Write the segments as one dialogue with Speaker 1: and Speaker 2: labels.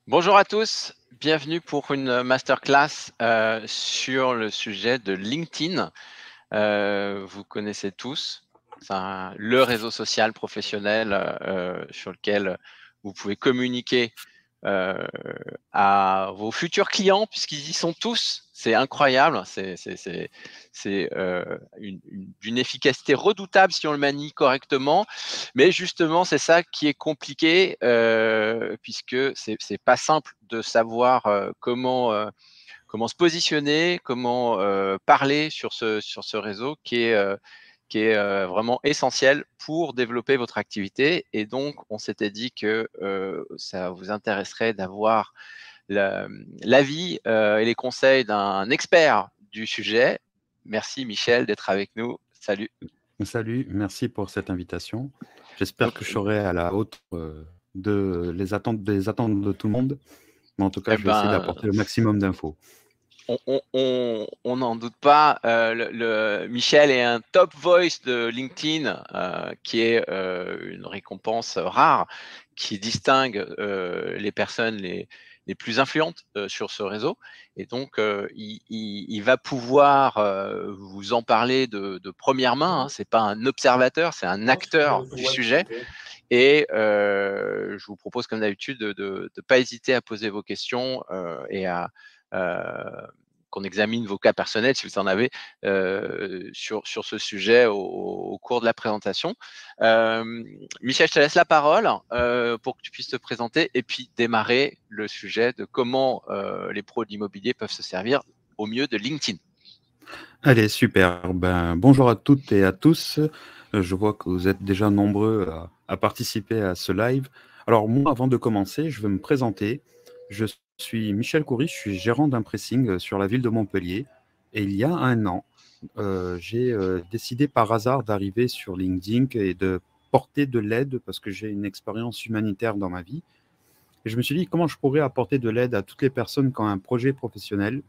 Speaker 1: Bonjour à tous, bienvenue pour une masterclass sur le sujet de LinkedIn. Vous connaissez tous, c'est le réseau social professionnel sur lequel vous pouvez communiquer à vos futurs clients, puisqu'ils y sont tous. C'est incroyable, c'est d'une efficacité redoutable si on le manie correctement. Mais justement, c'est ça qui est compliqué, puisque c'est pas simple de savoir comment se positionner, comment parler sur ce réseau qui est vraiment essentiel pour développer votre activité. Et donc, on s'était dit que ça vous intéresserait d'avoir l'avis et les conseils d'un expert du sujet. Merci Michel d'être avec nous. Salut.
Speaker 2: Salut, merci pour cette invitation. J'espère
Speaker 1: Donc,
Speaker 2: que je serai à la hauteur des attentes de tout le monde. Mais en tout cas,
Speaker 1: eh
Speaker 2: je vais essayer
Speaker 1: ben,
Speaker 2: d'apporter le maximum d'infos.
Speaker 1: on n'en doute pas. Michel est un top voice de LinkedIn, qui est une récompense rare qui distingue les personnes les plus influentes sur ce réseau. Et donc, il va pouvoir vous en parler de première main. Hein. C'est pas un observateur, c'est un acteur du sujet. Et je vous propose, comme d'habitude, de ne pas hésiter à poser vos questions et à qu'on examine vos cas personnels, si vous en avez, sur ce sujet au cours de la présentation. Michel, je te laisse la parole pour que tu puisses te présenter et puis démarrer le sujet de comment les pros de l'immobilier peuvent se servir au mieux de LinkedIn.
Speaker 2: Allez, super. Bonjour à toutes et à tous. Je vois que vous êtes déjà nombreux à participer à ce live. Alors moi, avant de commencer, je vais me présenter. Je suis Michel Coury, je suis gérant d'un pressing sur la ville de Montpellier. Et il y a un an, j'ai décidé par hasard d'arriver sur LinkedIn et de porter de l'aide parce que j'ai une expérience humanitaire dans ma vie. Et je me suis dit comment je pourrais apporter de l'aide à toutes les personnes qui ont un projet professionnel.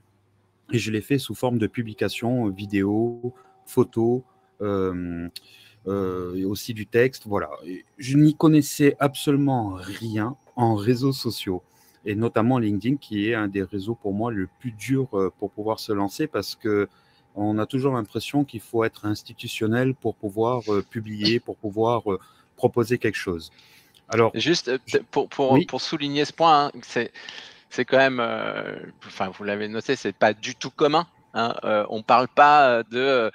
Speaker 2: Et je l'ai fait sous forme de publications, vidéos, photos, et aussi du texte. Voilà. Et je n'y connaissais absolument rien en réseaux sociaux, et notamment LinkedIn, qui est un des réseaux pour moi le plus dur pour pouvoir se lancer, parce que on a toujours l'impression qu'il faut être institutionnel pour pouvoir publier, pour pouvoir proposer quelque chose. Alors,
Speaker 1: Juste
Speaker 2: oui,
Speaker 1: pour souligner ce point, hein, c'est quand même, enfin vous l'avez noté, c'est pas du tout commun. Hein, on parle pas de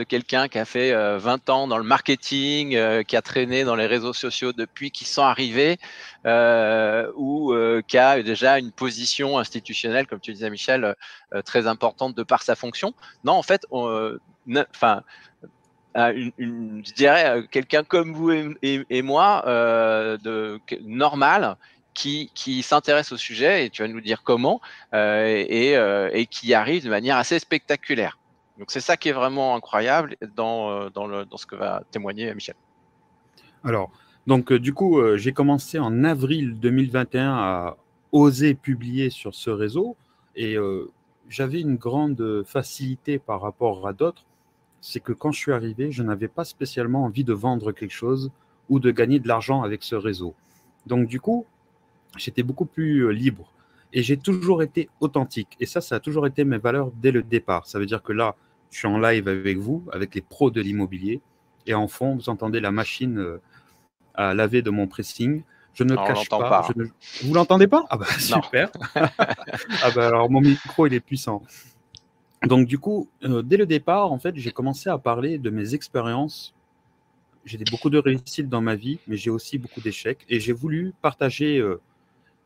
Speaker 1: quelqu'un qui a fait 20 ans dans le marketing, qui a traîné dans les réseaux sociaux depuis qu'ils sont arrivés, ou qui a déjà une position institutionnelle, comme tu disais Michel, très importante de par sa fonction. Non, en fait, enfin je dirais quelqu'un comme vous et moi, normal, qui s'intéresse au sujet, et tu vas nous dire comment, et qui arrive de manière assez spectaculaire. Donc c'est ça qui est vraiment incroyable dans ce que va témoigner Michel.
Speaker 2: alors, donc du coup, j'ai commencé en avril 2021 à oser publier sur ce réseau, et j'avais une grande facilité par rapport à d'autres. C'est que quand je suis arrivé, je n'avais pas spécialement envie de vendre quelque chose ou de gagner de l'argent avec ce réseau. Donc du coup, j'étais beaucoup plus libre, et j'ai toujours été authentique. Et ça a toujours été mes valeurs dès le départ. Ça veut dire que là, je suis en live avec vous, avec les pros de l'immobilier, et en fond, vous entendez la machine à laver de mon pressing. Je ne
Speaker 1: Alors, on
Speaker 2: cache
Speaker 1: l'entend
Speaker 2: pas.
Speaker 1: pas. Hein.
Speaker 2: Vous l'entendez pas? Ah bah
Speaker 1: Non.
Speaker 2: super. Ah bah alors mon micro, il est puissant. Donc du coup, dès le départ, en fait, j'ai commencé à parler de mes expériences. J'ai beaucoup de réussites dans ma vie, mais j'ai aussi beaucoup d'échecs. Et j'ai voulu partager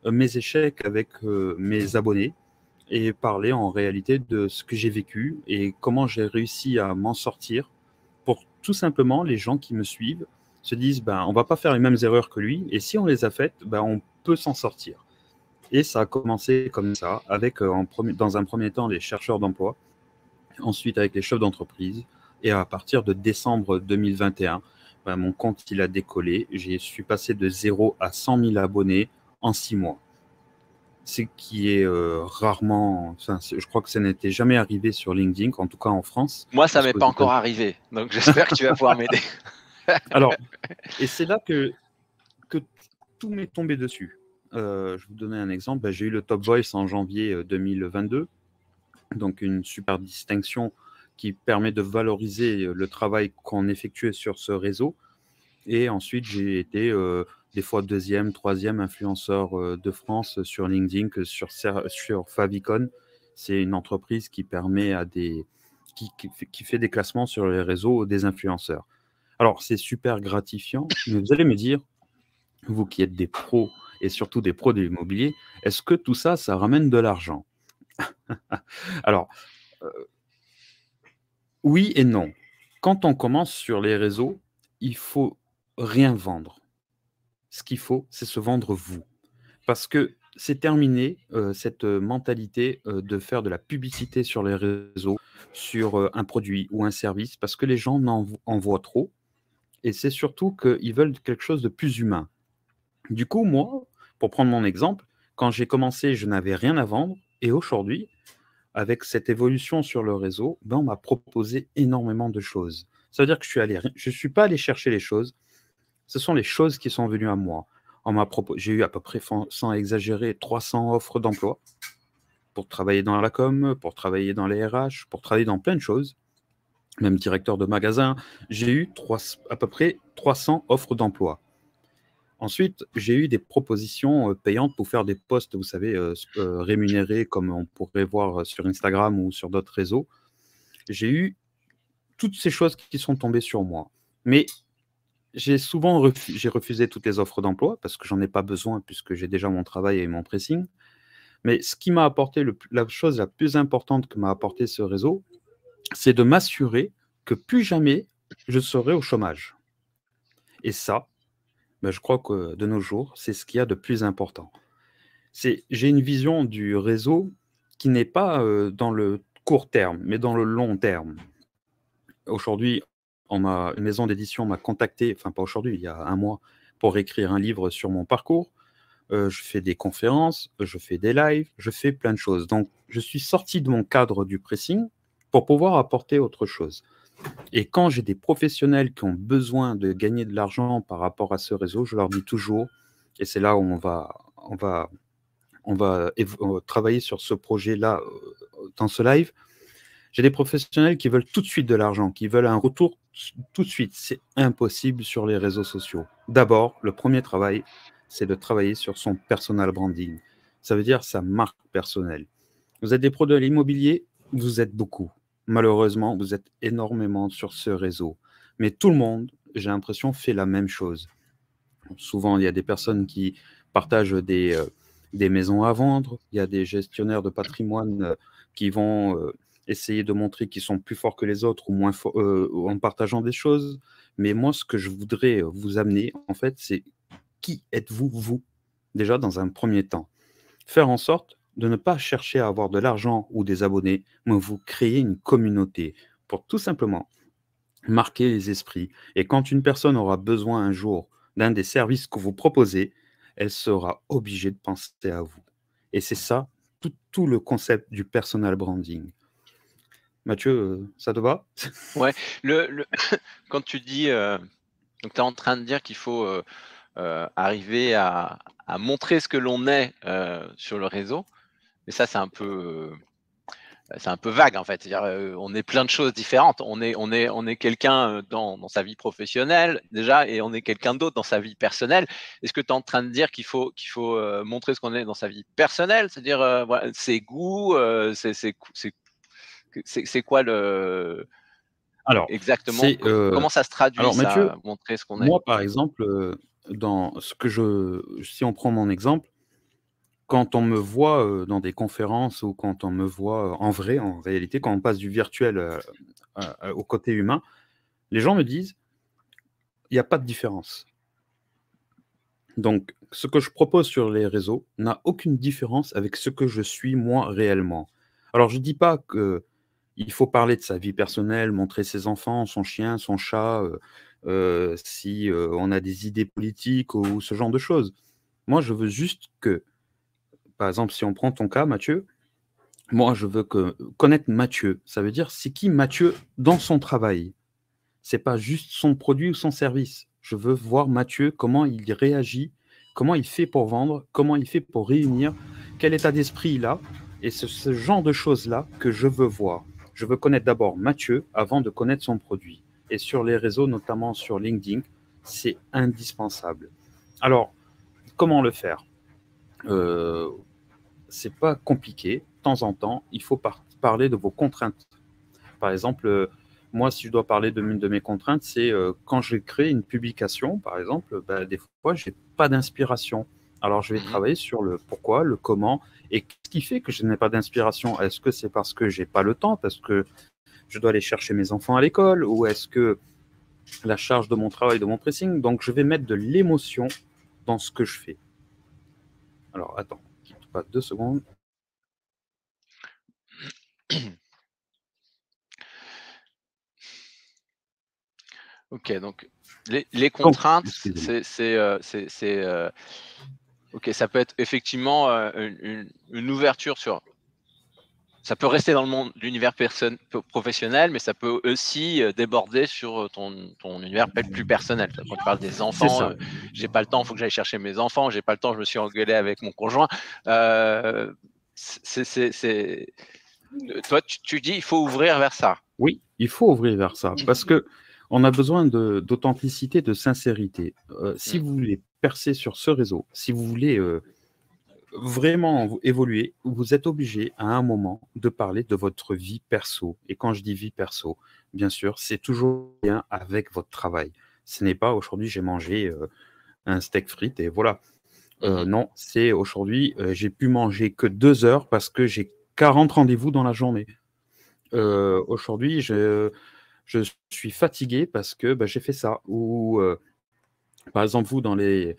Speaker 2: mes échecs avec mes abonnés, et parler en réalité de ce que j'ai vécu et comment j'ai réussi à m'en sortir, pour tout simplement les gens qui me suivent se disent on va pas faire les mêmes erreurs que lui, et si on les a faites, on peut s'en sortir. Et ça a commencé comme ça, avec dans un premier temps les chercheurs d'emploi, ensuite avec les chefs d'entreprise, et à partir de décembre 2021, mon compte il a décollé. Je suis passé de 0 à 100 000 abonnés en 6 mois. Ce qui est rarement, enfin, je crois que ça n'était jamais arrivé sur LinkedIn, en tout cas en France.
Speaker 1: Moi, ça
Speaker 2: Parce
Speaker 1: m'est
Speaker 2: qu'aux
Speaker 1: pas encore
Speaker 2: États-Unis.
Speaker 1: arrivé, donc j'espère que tu vas pouvoir m'aider.
Speaker 2: Alors, et c'est là que tout m'est tombé dessus. je vais vous donner un exemple. Bah, j'ai eu le Top Voice en janvier 2022, donc une super distinction qui permet de valoriser le travail qu'on effectuait sur ce réseau. Et ensuite, j'ai été des fois deuxième, troisième influenceur de France sur LinkedIn, que sur Favicon. C'est une entreprise qui permet à qui fait des classements sur les réseaux des influenceurs. Alors, c'est super gratifiant, mais vous allez me dire, vous qui êtes des pros et surtout des pros de l'immobilier, est-ce que tout ça, ça ramène de l'argent? Alors, oui et non. Quand on commence sur les réseaux, il faut rien vendre. Ce qu'il faut, c'est se vendre vous. Parce que c'est terminé, cette mentalité de faire de la publicité sur les réseaux, sur un produit ou un service, parce que les gens en voient trop. Et c'est surtout qu'ils veulent quelque chose de plus humain. Du coup, moi, pour prendre mon exemple, quand j'ai commencé, je n'avais rien à vendre. Et aujourd'hui, avec cette évolution sur le réseau, ben, on m'a proposé énormément de choses. Ça veut dire que je suis pas allé chercher les choses, ce sont les choses qui sont venues à moi. J'ai eu à peu près, sans exagérer, 300 offres d'emploi pour travailler dans la com, pour travailler dans les RH, pour travailler dans plein de choses, même directeur de magasin. J'ai eu à peu près 300 offres d'emploi. Ensuite, j'ai eu des propositions payantes pour faire des posts, vous savez, rémunérés, comme on pourrait voir sur Instagram ou sur d'autres réseaux. J'ai eu toutes ces choses qui sont tombées sur moi. Mais j'ai refusé toutes les offres d'emploi parce que j'en ai pas besoin puisque j'ai déjà mon travail et mon pressing. Mais ce qui m'a apporté la chose la plus importante que m'a apporté ce réseau, c'est de m'assurer que plus jamais je serai au chômage. Et ça, ben, je crois que de nos jours, c'est ce qu'il y a de plus important. J'ai une vision du réseau qui n'est pas dans le court terme, mais dans le long terme. Aujourd'hui, une maison d'édition m'a contacté, enfin pas aujourd'hui, il y a un mois, pour écrire un livre sur mon parcours. Je fais des conférences, je fais des lives, je fais plein de choses. Donc, je suis sorti de mon cadre du pressing pour pouvoir apporter autre chose. Et quand j'ai des professionnels qui ont besoin de gagner de l'argent par rapport à ce réseau, je leur dis toujours, et c'est là où on va travailler sur ce projet-là dans ce live. J'ai des professionnels qui veulent tout de suite de l'argent, qui veulent un retour tout de suite. C'est impossible sur les réseaux sociaux. D'abord, le premier travail, c'est de travailler sur son personal branding. Ça veut dire sa marque personnelle. Vous êtes des pros de l'immobilier, vous êtes beaucoup. Malheureusement, vous êtes énormément sur ce réseau. Mais tout le monde, j'ai l'impression, fait la même chose. Souvent, il y a des personnes qui partagent des maisons à vendre. Il y a des gestionnaires de patrimoine qui vont essayer de montrer qu'ils sont plus forts que les autres ou moins forts en partageant des choses. Mais moi, ce que je voudrais vous amener, en fait, c'est qui êtes-vous, vous, déjà dans un premier temps. Faire en sorte de ne pas chercher à avoir de l'argent ou des abonnés, mais vous créer une communauté pour tout simplement marquer les esprits. Et quand une personne aura besoin un jour d'un des services que vous proposez, elle sera obligée de penser à vous. Et c'est ça, tout le concept du personal branding. Mathieu, ça te va?
Speaker 1: Ouais, quand tu dis, donc tu es en train de dire qu'il faut arriver à montrer ce que l'on est sur le réseau, mais ça c'est un peu vague en fait. C'est-à-dire, on est plein de choses différentes. On est quelqu'un dans sa vie professionnelle déjà, et on est quelqu'un d'autre dans sa vie personnelle. Est-ce que tu es en train de dire qu'il faut montrer ce qu'on est dans sa vie personnelle, c'est-à-dire voilà, ses goûts, c'est quoi
Speaker 2: Alors,
Speaker 1: exactement, comment ça se traduit
Speaker 2: alors Mathieu,
Speaker 1: ça, montrer ce qu'on est?
Speaker 2: moi par exemple, si on prend mon exemple, quand on me voit dans des conférences ou quand on me voit en vrai, en réalité, quand on passe du virtuel au côté humain, les gens me disent, il n'y a pas de différence. Donc, ce que je propose sur les réseaux n'a aucune différence avec ce que je suis moi réellement. Alors, je ne dis pas qu'il faut parler de sa vie personnelle, montrer ses enfants, son chien, son chat, si on a des idées politiques ou ce genre de choses. Moi, je veux juste que, par exemple, si on prend ton cas, Mathieu, moi, je veux connaître Mathieu. Ça veut dire, c'est qui Mathieu dans son travail? C'est pas juste son produit ou son service. Je veux voir Mathieu, comment il réagit comment il fait pour vendre, comment il fait pour réunir, quel état d'esprit il a. Et c'est ce genre de choses-là que je veux voir. Je veux connaître d'abord Mathieu avant de connaître son produit. Et sur les réseaux, notamment sur LinkedIn, c'est indispensable. Alors, comment le faire? C'est pas compliqué. De temps en temps, il faut parler de vos contraintes. Par exemple, moi, si je dois parler d'une de mes contraintes, c'est quand je crée une publication, par exemple, des fois, je n'ai pas d'inspiration. Alors, je vais travailler sur le pourquoi, le comment, et qu'est-ce qui fait que je n'ai pas d'inspiration. Est-ce que c'est parce que je n'ai pas le temps, parce que je dois aller chercher mes enfants à l'école, ou est-ce que la charge de mon travail, de mon pressing? Donc, je vais mettre de l'émotion dans ce que je fais. Alors, attends, quitte pas 2 secondes.
Speaker 1: Ok, donc les contraintes, ok, ça peut être effectivement une ouverture sur. Ça peut rester dans le monde, l'univers professionnel, mais ça peut aussi déborder sur ton univers plus personnel. Quand tu parles des enfants, j'ai pas le temps, il faut que j'aille chercher mes enfants, j'ai pas le temps, je me suis engueulé avec mon conjoint. Toi, tu dis, il faut ouvrir vers ça.
Speaker 2: Oui, il faut ouvrir vers ça, parce que on a besoin d'authenticité, de sincérité. Si vous voulez percer sur ce réseau, si vous voulez vraiment évoluer, vous êtes obligé à un moment de parler de votre vie perso. Et quand je dis vie perso, bien sûr, c'est toujours bien avec votre travail. Ce n'est pas aujourd'hui j'ai mangé un steak frites et voilà. Non, c'est aujourd'hui j'ai pu manger que 2 heures parce que j'ai 40 rendez-vous dans la journée. Aujourd'hui, je suis fatigué parce que j'ai fait ça. Ou par exemple, vous, dans les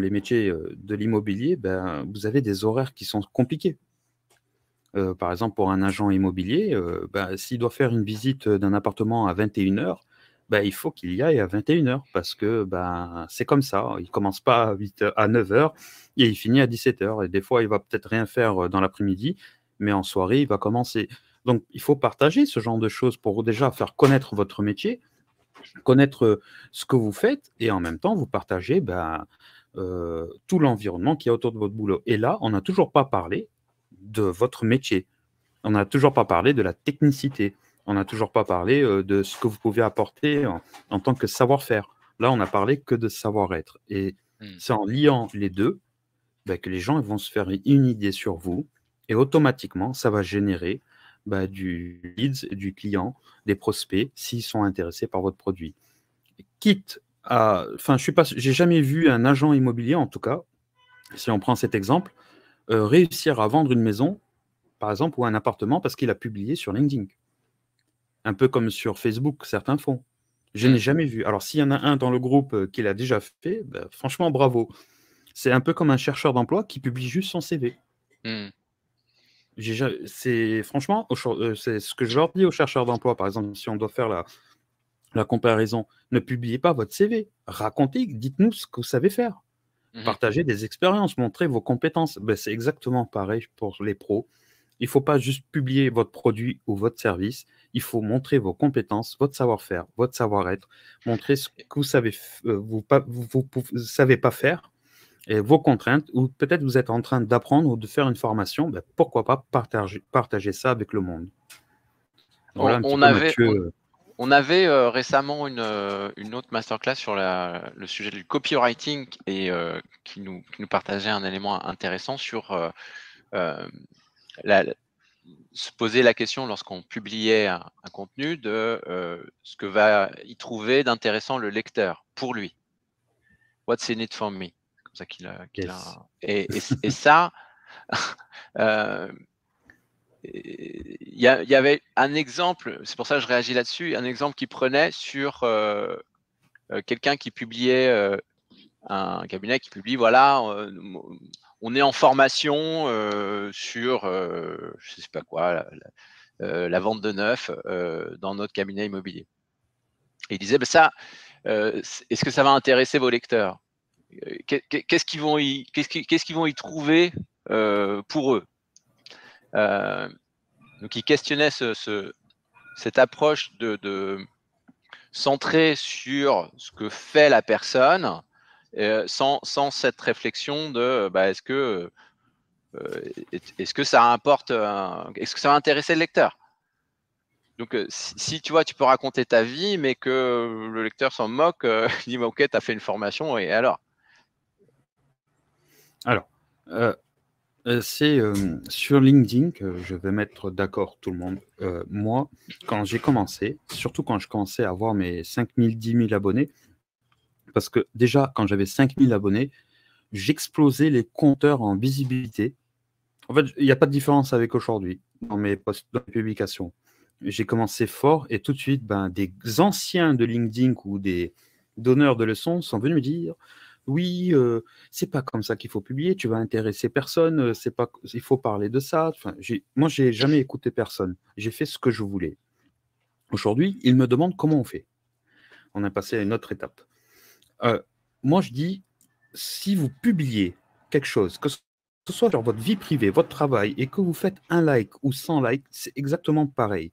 Speaker 2: métiers de l'immobilier, vous avez des horaires qui sont compliqués. Par exemple, pour un agent immobilier, s'il doit faire une visite d'un appartement à 21 heures, il faut qu'il y aille à 21 heures parce que c'est comme ça. Il ne commence pas à 9 heures et il finit à 17 heures. Et des fois, il va peut-être rien faire dans l'après-midi, mais en soirée, il va commencer. Donc, il faut partager ce genre de choses pour déjà faire connaître votre métier, connaître ce que vous faites et en même temps, vous partagez tout l'environnement qui est autour de votre boulot. Et là, on n'a toujours pas parlé de votre métier. On n'a toujours pas parlé de la technicité. On n'a toujours pas parlé de ce que vous pouvez apporter en tant que savoir-faire. Là, on n'a parlé que de savoir-être. Et c'est en liant les deux que les gens vont se faire une idée sur vous et automatiquement, ça va générer du leads, du client, des prospects s'ils sont intéressés par votre produit. Quitte à, enfin, j'ai jamais vu un agent immobilier, en tout cas, si on prend cet exemple, réussir à vendre une maison, par exemple, ou un appartement parce qu'il a publié sur LinkedIn. Un peu comme sur Facebook, certains font. Je n'ai jamais vu. Alors, s'il y en a un dans le groupe qui l'a déjà fait, franchement, bravo. C'est un peu comme un chercheur d'emploi qui publie juste son CV. C'est franchement, c'est ce que je leur dis aux chercheurs d'emploi, par exemple, si on doit faire la comparaison, ne publiez pas votre CV. Racontez, dites-nous ce que vous savez faire. Partagez des expériences, montrez vos compétences. C'est exactement pareil pour les pros. Il ne faut pas juste publier votre produit ou votre service. Il faut montrer vos compétences, votre savoir-faire, votre savoir-être, montrer ce que vous savez, vous savez pas faire, et vos contraintes, ou peut-être vous êtes en train d'apprendre ou de faire une formation. Pourquoi pas partager ça avec le monde. Voilà un petit peu, Mathieu.
Speaker 1: On avait récemment une autre masterclass sur le sujet du copywriting et qui nous partageait un élément intéressant sur se poser la question lorsqu'on publiait un contenu de ce que va y trouver d'intéressant le lecteur pour lui. What's in it for me? Comme ça qu'il a. Et ça, il y avait un exemple, c'est pour ça que je réagis là-dessus, un exemple qui prenait sur quelqu'un qui publiait, un cabinet qui publie, voilà, on est en formation sur, je ne sais pas quoi, la vente de neuf dans notre cabinet immobilier. Et il disait, ça, est-ce que ça va intéresser vos lecteurs? Qu'est-ce qu'ils vont y trouver pour eux? Donc, il questionnait cette approche de centrée sur ce que fait la personne sans cette réflexion de est-ce que ça importe, est-ce que ça va intéresser le lecteur? Donc, si tu vois, tu peux raconter ta vie, mais que le lecteur s'en moque, il dit ok, tu as fait une formation, et alors?
Speaker 2: Alors, c'est sur LinkedIn que je vais mettre d'accord tout le monde. Moi, quand j'ai commencé, surtout quand je commençais à avoir mes 5000, 10 000 abonnés, parce que déjà, quand j'avais 5000 abonnés, j'explosais les compteurs en visibilité. En fait, il n'y a pas de différence avec aujourd'hui dans mes posts, dans mes publications. J'ai commencé fort et tout de suite, des anciens de LinkedIn ou des donneurs de leçons sont venus me dire oui, c'est pas comme ça qu'il faut publier, tu vas intéresser personne, c'est pas, il faut parler de ça. Enfin, moi, j'ai jamais écouté personne. J'ai fait ce que je voulais. Aujourd'hui, ils me demandent comment on fait. On a passé à une autre étape. Moi, je dis, si vous publiez quelque chose, que ce soit sur votre vie privée, votre travail, et que vous faites un like ou 100 likes, c'est exactement pareil.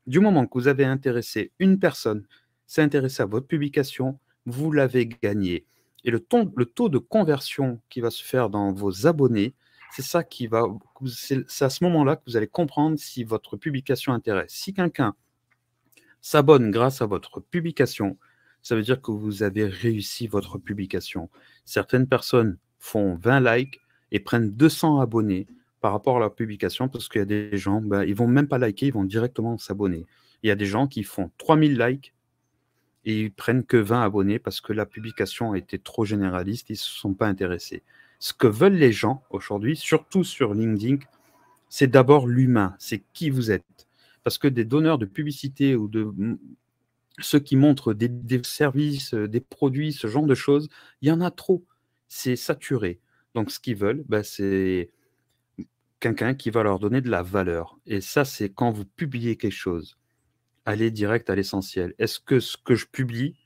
Speaker 2: Du moment que vous avez intéressé une personne, s'est intéressé à votre publication, vous l'avez gagné. Et le taux de conversion qui va se faire dans vos abonnés, c'est ça qui va. C'est à ce moment-là que vous allez comprendre si votre publication intéresse. Si quelqu'un s'abonne grâce à votre publication, ça veut dire que vous avez réussi votre publication. Certaines personnes font 20 likes et prennent 200 abonnés par rapport à leur publication parce qu'il y a des gens, ils ne vont même pas liker, ils vont directement s'abonner. Il y a des gens qui font 3000 likes et ils prennent que 20 abonnés parce que la publication a été trop généraliste, ils ne se sont pas intéressés. Ce que veulent les gens aujourd'hui, surtout sur LinkedIn, c'est d'abord l'humain, c'est qui vous êtes. Parce que des donneurs de publicité ou de ceux qui montrent des services, des produits, ce genre de choses, il y en a trop. C'est saturé. Donc, ce qu'ils veulent, c'est quelqu'un qui va leur donner de la valeur. Et ça, c'est quand vous publiez quelque chose. Allez direct à l'essentiel. Est-ce que ce que je publie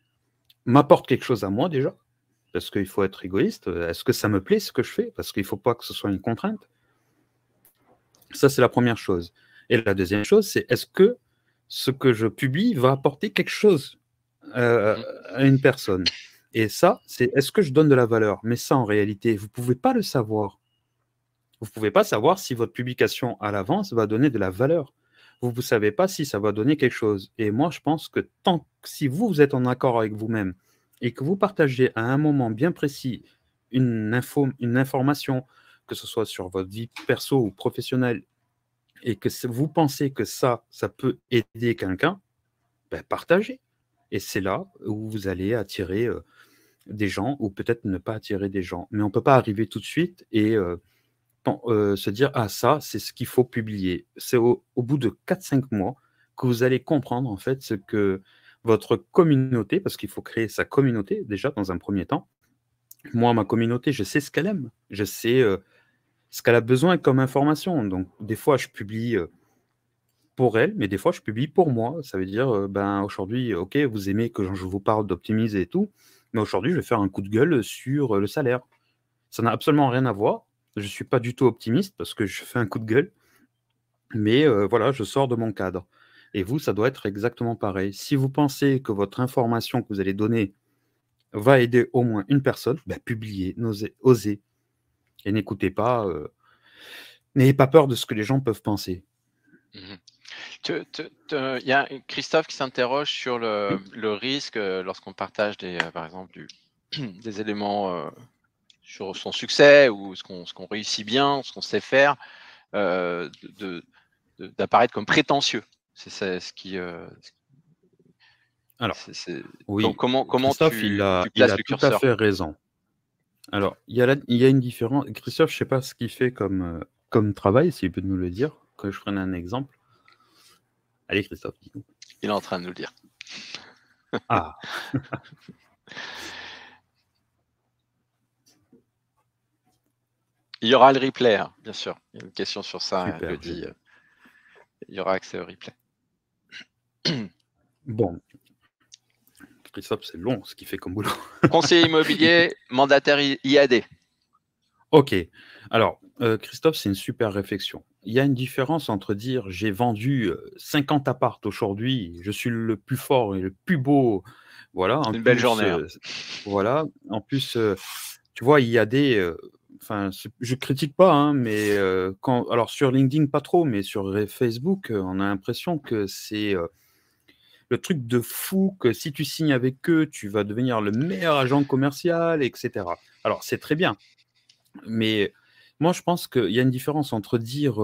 Speaker 2: m'apporte quelque chose à moi déjà? Parce qu'il faut être égoïste. Est-ce que ça me plaît ce que je fais? Parce qu'il ne faut pas que ce soit une contrainte. Ça, c'est la première chose. Et la deuxième chose, c'est est-ce que ce que je publie va apporter quelque chose à une personne? Et ça, c'est est-ce que je donne de la valeur? Mais ça, en réalité, vous ne pouvez pas le savoir. Vous ne pouvez pas savoir si votre publication à l'avance va donner de la valeur. Vous ne savez pas si ça va donner quelque chose. Et moi, je pense que si vous êtes en accord avec vous-même et que vous partagez à un moment bien précis une information, que ce soit sur votre vie perso ou professionnelle, et que vous pensez que ça peut aider quelqu'un, partagez. Et c'est là où vous allez attirer des gens ou peut-être ne pas attirer des gens. Mais on ne peut pas arriver tout de suite et se dire « Ah, ça, c'est ce qu'il faut publier ». C'est au bout de 4-5 mois que vous allez comprendre en fait ce que votre communauté, parce qu'il faut créer sa communauté déjà dans un premier temps. Moi, ma communauté, je sais ce qu'elle aime. Je sais ce qu'elle a besoin comme information. Donc, des fois, je publie pour elle, mais des fois, je publie pour moi. Ça veut dire, aujourd'hui, ok, vous aimez que je vous parle d'optimiser et tout, mais aujourd'hui, je vais faire un coup de gueule sur le salaire. Ça n'a absolument rien à voir. Je ne suis pas du tout optimiste parce que je fais un coup de gueule, mais voilà, je sors de mon cadre. Et vous, ça doit être exactement pareil. Si vous pensez que votre information que vous allez donner va aider au moins une personne, publiez, osez. Et n'écoutez pas, n'ayez pas peur de ce que les gens peuvent penser.
Speaker 1: Il y a Christophe qui s'interroge sur le risque lorsqu'on partage par exemple des éléments sur son succès ou ce qu'on réussit bien, ce qu'on sait faire, d'apparaître comme prétentieux. C'est ce qui.
Speaker 2: Alors, oui,
Speaker 1: comment
Speaker 2: Christophe,
Speaker 1: tu
Speaker 2: il a
Speaker 1: places le
Speaker 2: tout à
Speaker 1: curseur?
Speaker 2: fait raison. Alors, il y a une différence. Christophe, je ne sais pas ce qu'il fait comme travail, s'il peut nous le dire, que je prenne un exemple. Allez, Christophe, dis-nous.
Speaker 1: Il est en train de nous le dire.
Speaker 2: Ah.
Speaker 1: Il y aura le replay, hein, bien sûr. Il y a une question sur ça.
Speaker 2: Super,
Speaker 1: il y aura accès au replay.
Speaker 2: Bon. Christophe, c'est long ce qu'il fait comme boulot.
Speaker 1: Conseiller immobilier, mandataire IAD.
Speaker 2: Ok. Alors, Christophe, c'est une super réflexion. Il y a une différence entre dire j'ai vendu 50 apparts aujourd'hui, je suis le plus fort et le plus beau Voilà, en
Speaker 1: Une belle
Speaker 2: plus,
Speaker 1: journée. Hein.
Speaker 2: voilà, en plus, tu vois, il y a des, enfin, je critique pas, hein, mais alors sur LinkedIn pas trop, mais sur Facebook, on a l'impression que c'est le truc de fou que si tu signes avec eux, tu vas devenir le meilleur agent commercial, etc. Alors c'est très bien, mais moi je pense qu'il y a une différence entre dire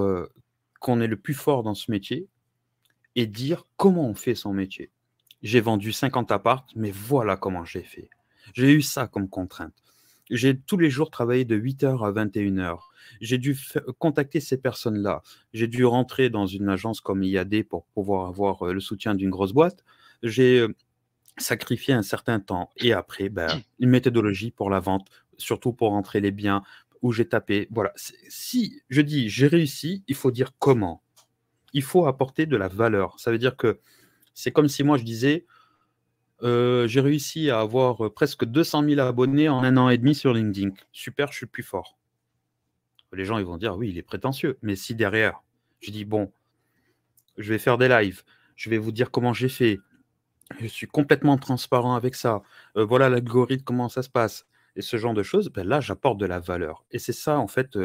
Speaker 2: qu'on est le plus fort dans ce métier et dire comment on fait son métier. J'ai vendu 50 apparts, mais voilà comment j'ai fait. J'ai eu ça comme contrainte. J'ai tous les jours travaillé de 8h à 21h. J'ai dû contacter ces personnes-là. J'ai dû rentrer dans une agence comme IAD pour pouvoir avoir le soutien d'une grosse boîte. J'ai sacrifié un certain temps. Et après, ben, une méthodologie pour la vente, surtout pour rentrer les biens où j'ai tapé. Voilà. Si je dis j'ai réussi, il faut dire comment. Il faut apporter de la valeur. Ça veut dire que c'est comme si moi je disais j'ai réussi à avoir presque 200 000 abonnés en 1 an et demi sur LinkedIn. Super, je suis plus fort. Les gens ils vont dire oui, il est prétentieux. Mais si derrière, je dis bon, je vais faire des lives, je vais vous dire comment j'ai fait, je suis complètement transparent avec ça, voilà l'algorithme, comment ça se passe, et ce genre de choses, ben là, j'apporte de la valeur. Et c'est ça, en fait,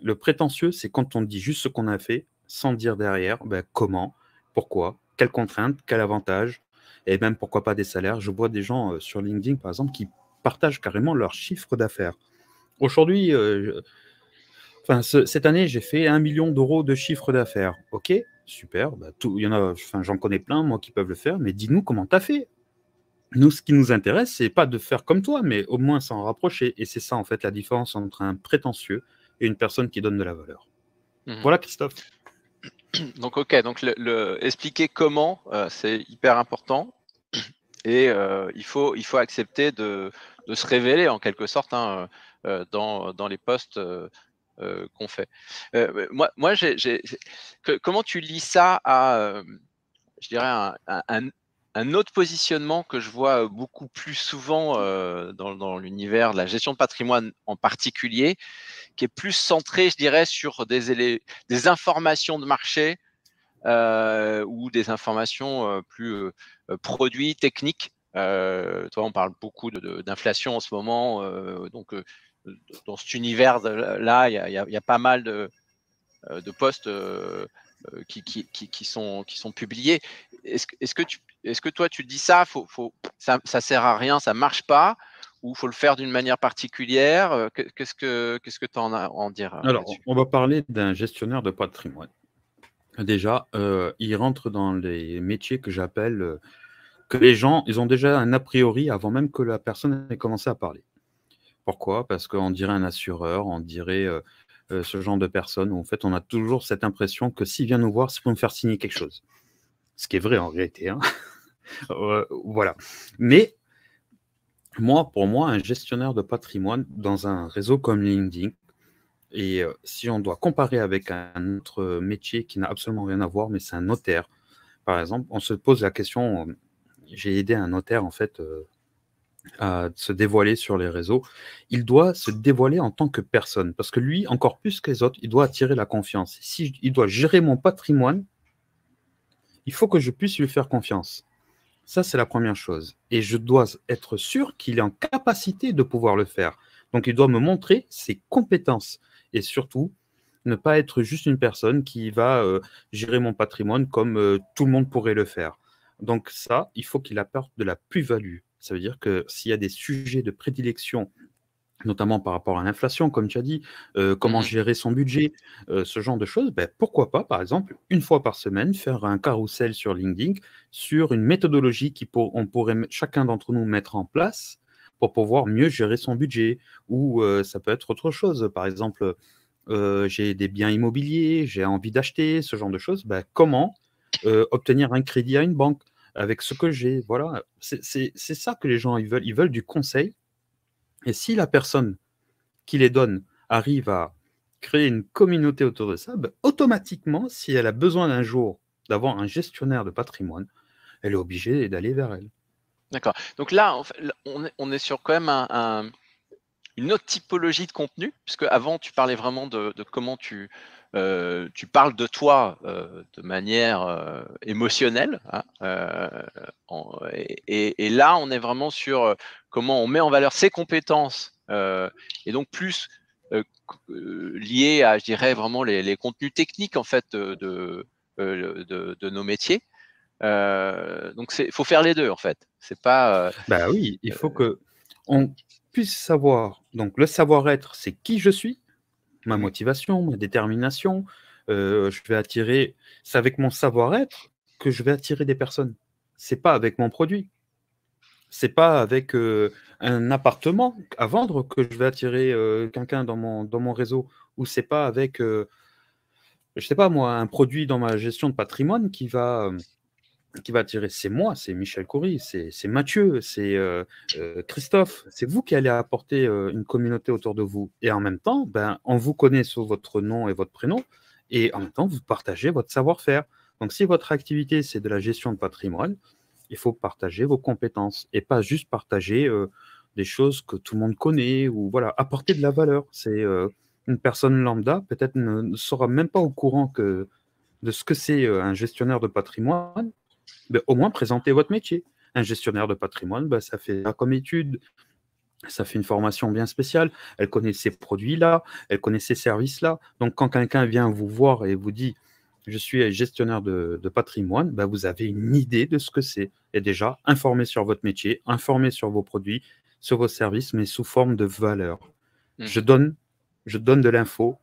Speaker 2: le prétentieux, c'est quand on dit juste ce qu'on a fait, sans dire derrière ben, comment, pourquoi, quelles contraintes, quel avantage, et même pourquoi pas des salaires. Je vois des gens sur LinkedIn, par exemple, qui partagent carrément leur chiffre d'affaires. Aujourd'hui, enfin, cette année, j'ai fait 1 million d'euros de chiffre d'affaires. Ok, super. Bah, il y en a, enfin, j'en connais plein, moi, qui peuvent le faire. Mais dis-nous comment tu as fait. Nous, ce qui nous intéresse, c'est pas de faire comme toi, mais au moins s'en rapprocher. Et c'est ça, en fait, la différence entre un prétentieux et une personne qui donne de la valeur. Voilà, Christophe.
Speaker 1: Donc, ok. Donc, expliquer comment, c'est hyper important. Et il faut accepter de se révéler en quelque sorte hein, dans les posts qu'on fait. Moi, comment tu lis ça à, je dirais, un autre positionnement que je vois beaucoup plus souvent dans l'univers de la gestion de patrimoine en particulier, qui est plus centré, je dirais, sur des informations de marché ou des informations plus produits, techniques. Toi, on parle beaucoup d'inflation en ce moment, donc dans cet univers-là, il y a pas mal de postes qui sont publiés. Est-ce que toi, tu te dis ça, ça sert à rien, ça marche pas, ou faut le faire d'une manière particulière? Qu'est-ce que tu en as à en dire
Speaker 2: Alors,
Speaker 1: là-dessus?
Speaker 2: on va parler d'un gestionnaire de patrimoine. Déjà, il rentre dans les métiers que j'appelle que les gens, ils ont déjà un a priori avant même que la personne ait commencé à parler. Pourquoi? Parce qu'on dirait un assureur, on dirait ce genre de personne où en fait on a toujours cette impression que s'il vient nous voir, c'est pour nous faire signer quelque chose. Ce qui est vrai en réalité. Hein. Voilà. Mais moi, pour moi, un gestionnaire de patrimoine dans un réseau comme LinkedIn, et si on doit comparer avec un autre métier qui n'a absolument rien à voir, mais c'est un notaire, par exemple, on se pose la question, j'ai aidé un notaire en fait à se dévoiler sur les réseaux, il doit se dévoiler en tant que personne. Parce que lui, encore plus que les autres, il doit attirer la confiance. Si il doit gérer mon patrimoine, il faut que je puisse lui faire confiance. Ça, c'est la première chose. Et je dois être sûr qu'il est en capacité de pouvoir le faire. Donc, il doit me montrer ses compétences. Et surtout, ne pas être juste une personne qui va gérer mon patrimoine comme tout le monde pourrait le faire. Donc ça, il faut qu'il apporte de la plus-value. Ça veut dire que s'il y a des sujets de prédilection, notamment par rapport à l'inflation, comme tu as dit, comment gérer son budget, ce genre de choses, ben, pourquoi pas, par exemple, une fois par semaine, faire un carrousel sur LinkedIn sur une méthodologie on pourrait chacun d'entre nous mettre en place pour pouvoir mieux gérer son budget. Ou ça peut être autre chose. Par exemple, j'ai des biens immobiliers, j'ai envie d'acheter, ce genre de choses. Ben, comment obtenir un crédit à une banque avec ce que j'ai? Voilà, c'est ça que les gens ils veulent. Ils veulent du conseil. Et si la personne qui les donne arrive à créer une communauté autour de ça, ben, automatiquement, si elle a besoin d'un jour d'avoir un gestionnaire de patrimoine, elle est obligée d'aller vers elle.
Speaker 1: D'accord. Donc là, en fait, on est sur quand même une autre typologie de contenu, puisque avant tu parlais vraiment de comment tu tu parles de toi de manière émotionnelle, hein, et là, on est vraiment sur comment on met en valeur ses compétences, et donc plus lié à, je dirais, vraiment les contenus techniques en fait de nos métiers. Donc il faut faire les deux en fait. C'est pas.
Speaker 2: Bah oui, il faut que on puisse savoir. Donc le savoir-être, c'est qui je suis, ma motivation, ma détermination. Je vais attirer. C'est avec mon savoir-être que je vais attirer des personnes. C'est pas avec mon produit. C'est pas avec un appartement à vendre que je vais attirer quelqu'un dans mon réseau. Ou c'est pas avec, je sais pas moi, un produit dans ma gestion de patrimoine qui va attirer. C'est moi, c'est Michel Coury, c'est Mathieu, c'est Christophe. C'est vous qui allez apporter une communauté autour de vous. Et en même temps, ben, on vous connaît sous votre nom et votre prénom. Et en même temps, vous partagez votre savoir-faire. Donc, si votre activité, c'est de la gestion de patrimoine, il faut partager vos compétences et pas juste partager des choses que tout le monde connaît ou voilà, apporter de la valeur. C'est une personne lambda, peut-être ne sera même pas au courant de ce que c'est un gestionnaire de patrimoine. Ben, au moins présenter votre métier. Un gestionnaire de patrimoine, ben, ça fait comme étude, ça fait une formation bien spéciale, elle connaît ces produits-là, elle connaît ces services-là. Donc quand quelqu'un vient vous voir et vous dit je suis gestionnaire de patrimoine, ben, vous avez une idée de ce que c'est. Et déjà, informé sur votre métier, informé sur vos produits, sur vos services, mais sous forme de valeur. Je donne de l'info,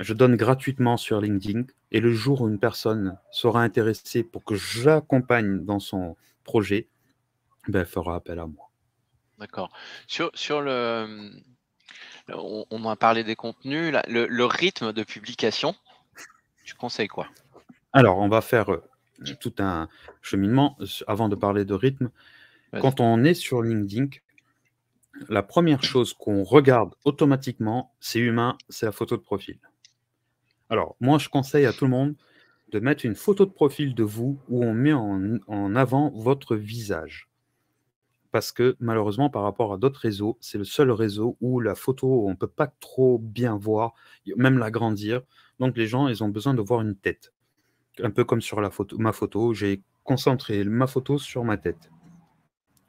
Speaker 2: je donne gratuitement sur LinkedIn et le jour où une personne sera intéressée pour que j'accompagne dans son projet, ben, elle fera appel à moi.
Speaker 1: D'accord. Sur on a parlé des contenus, là, le rythme de publication, tu conseilles quoi?
Speaker 2: Alors, on va faire tout un cheminement avant de parler de rythme. Quand on est sur LinkedIn, la première chose qu'on regarde automatiquement, c'est humain, c'est la photo de profil. Alors, moi, je conseille à tout le monde de mettre une photo de profil de vous où on met en avant votre visage. Parce que malheureusement, par rapport à d'autres réseaux, c'est le seul réseau où la photo, on ne peut pas trop bien voir, même l'agrandir. Donc les gens, ils ont besoin de voir une tête. Un peu comme sur ma photo, j'ai concentré ma photo sur ma tête.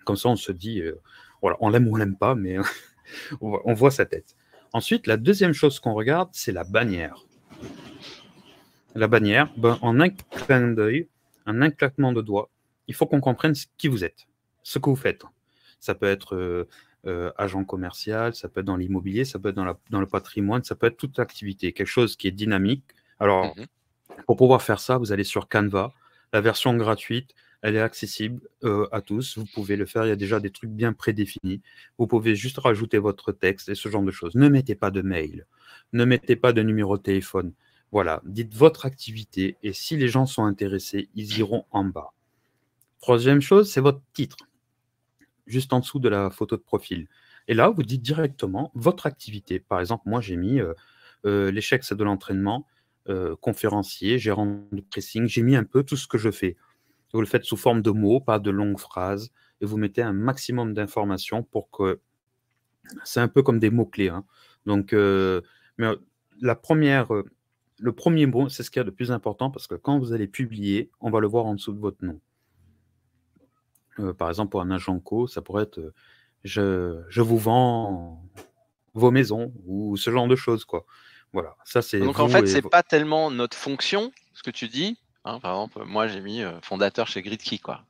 Speaker 2: Comme ça, on se dit, voilà, on l'aime ou on l'aime pas, mais on voit sa tête. Ensuite, la deuxième chose qu'on regarde, c'est la bannière. La bannière, ben, en un clin d'œil, un claquement de doigts, il faut qu'on comprenne qui vous êtes, ce que vous faites. Ça peut être agent commercial, ça peut être dans l'immobilier, ça peut être dans le patrimoine, ça peut être toute activité, quelque chose qui est dynamique. Alors, pour pouvoir faire ça, vous allez sur Canva, la version gratuite, elle est accessible à tous, vous pouvez le faire, il y a déjà des trucs bien prédéfinis. Vous pouvez juste rajouter votre texte et ce genre de choses. Ne mettez pas de mail, ne mettez pas de numéro de téléphone. Voilà, dites votre activité et si les gens sont intéressés, ils iront en bas. Troisième chose, c'est votre titre, juste en dessous de la photo de profil. Et là, vous dites directement votre activité. Par exemple, moi, j'ai mis l'échec, c'est de l'entraînement, conférencier, gérant de pressing. J'ai mis un peu tout ce que je fais. Vous le faites sous forme de mots, pas de longues phrases, et vous mettez un maximum d'informations pour que... C'est un peu comme des mots-clés. Hein. Donc, mais la première... le premier mot, c'est ce qu'il y a de plus important parce que quand vous allez publier, on va le voir en dessous de votre nom. Par exemple, pour un agent co, ça pourrait être je vous vends vos maisons ou ce genre de choses, quoi. Voilà, ça c'est
Speaker 1: Donc en fait, c'est pas tellement notre fonction, ce que tu dis. Hein, par exemple, moi j'ai mis fondateur chez Gridkey, quoi.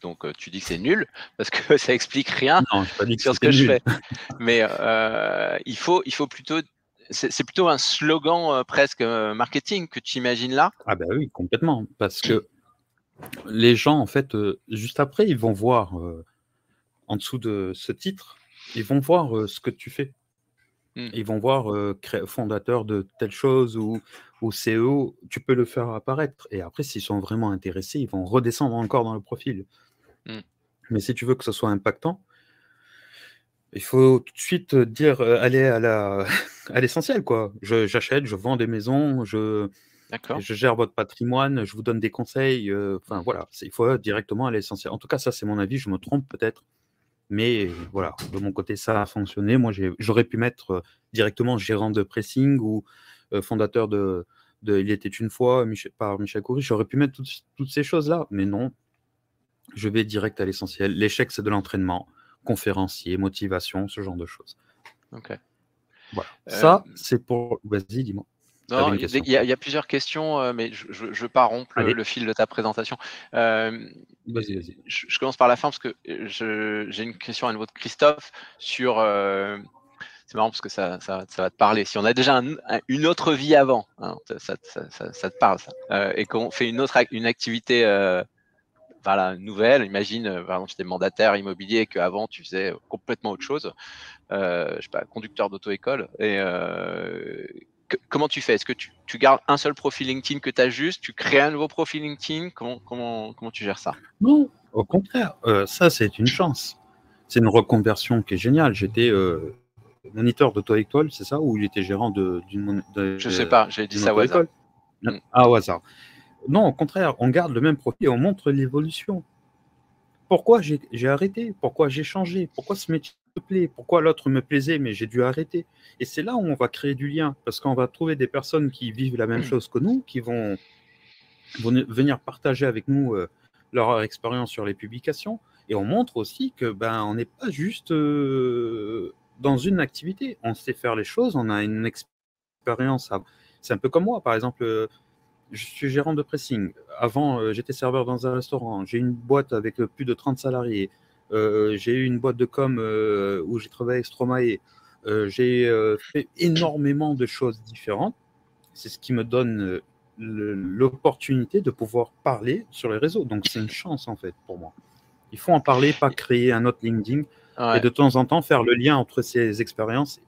Speaker 1: Donc tu dis que c'est nul parce que ça explique rien sur ce que je fais. Mais il faut plutôt, c'est plutôt un slogan presque marketing que tu imagines là.
Speaker 2: Ah ben oui, complètement, parce que les gens en fait, juste après, ils vont voir en dessous de ce titre, ils vont voir ce que tu fais. Ils vont voir fondateur de telle chose ou CEO, tu peux le faire apparaître. Et après, s'ils sont vraiment intéressés, ils vont redescendre encore dans le profil. Mais si tu veux que ce soit impactant, il faut tout de suite dire, aller à l'essentiel, quoi. J'achète, je vends des maisons, je gère votre patrimoine, je vous donne des conseils. Enfin, voilà, il faut directement à l'essentiel. En tout cas, ça, c'est mon avis, je me trompe peut-être. Mais voilà, de mon côté, ça a fonctionné. Moi, j'aurais pu mettre directement gérant de pressing ou fondateur de Il était une fois par Michel Coury. J'aurais pu mettre toutes ces choses-là, mais non. Je vais direct à l'essentiel. L'échec, c'est de l'entraînement, conférencier, motivation, ce genre de choses.
Speaker 1: Ok.
Speaker 2: Voilà. Ça, c'est pour... Vas-y, dis-moi.
Speaker 1: Non, il y a plusieurs questions, mais je ne veux pas rompre le fil de ta présentation.
Speaker 2: Vas-y.
Speaker 1: Je commence par la fin parce que j'ai une question à nouveau de Christophe sur... c'est marrant parce que ça va te parler. Si on a déjà une autre vie avant, hein, ça te parle, ça. Et qu'on fait une activité voilà, nouvelle, imagine, par exemple, tu étais mandataire immobilier et qu'avant, tu faisais complètement autre chose. Je sais pas, conducteur d'auto-école. Et comment tu fais? Est-ce que tu gardes un seul profil LinkedIn que tu ajustes? Tu crées un nouveau profil LinkedIn? Comment tu gères ça?
Speaker 2: Non, au contraire. Ça, c'est une chance. C'est une reconversion qui est géniale. J'étais moniteur d'auto-école, c'est ça? Ou il était gérant d'une
Speaker 1: Je sais pas, j'ai dit ça au hasard.
Speaker 2: Ah, au hasard. Non, au contraire, on garde le même profil et on montre l'évolution. Pourquoi j'ai arrêté? Pourquoi j'ai changé? Pourquoi ce métier me plaît? Pourquoi l'autre me plaisait, mais j'ai dû arrêter? Et c'est là où on va créer du lien, parce qu'on va trouver des personnes qui vivent la même chose que nous, qui vont venir partager avec nous leur expérience sur les publications. Et on montre aussi que on n'est pas juste dans une activité. On sait faire les choses, on a une expérience. C'est un peu comme moi, par exemple. Je suis gérant de pressing. Avant, j'étais serveur dans un restaurant. J'ai une boîte avec plus de 30 salariés. J'ai eu une boîte de com où j'ai travaillé avec Stromae. J'ai fait énormément de choses différentes. C'est ce qui me donne l'opportunité de pouvoir parler sur les réseaux. Donc, c'est une chance, en fait, pour moi. Il faut en parler, pas créer un autre LinkedIn. Ouais. Et de temps en temps, faire le lien entre ces expériences,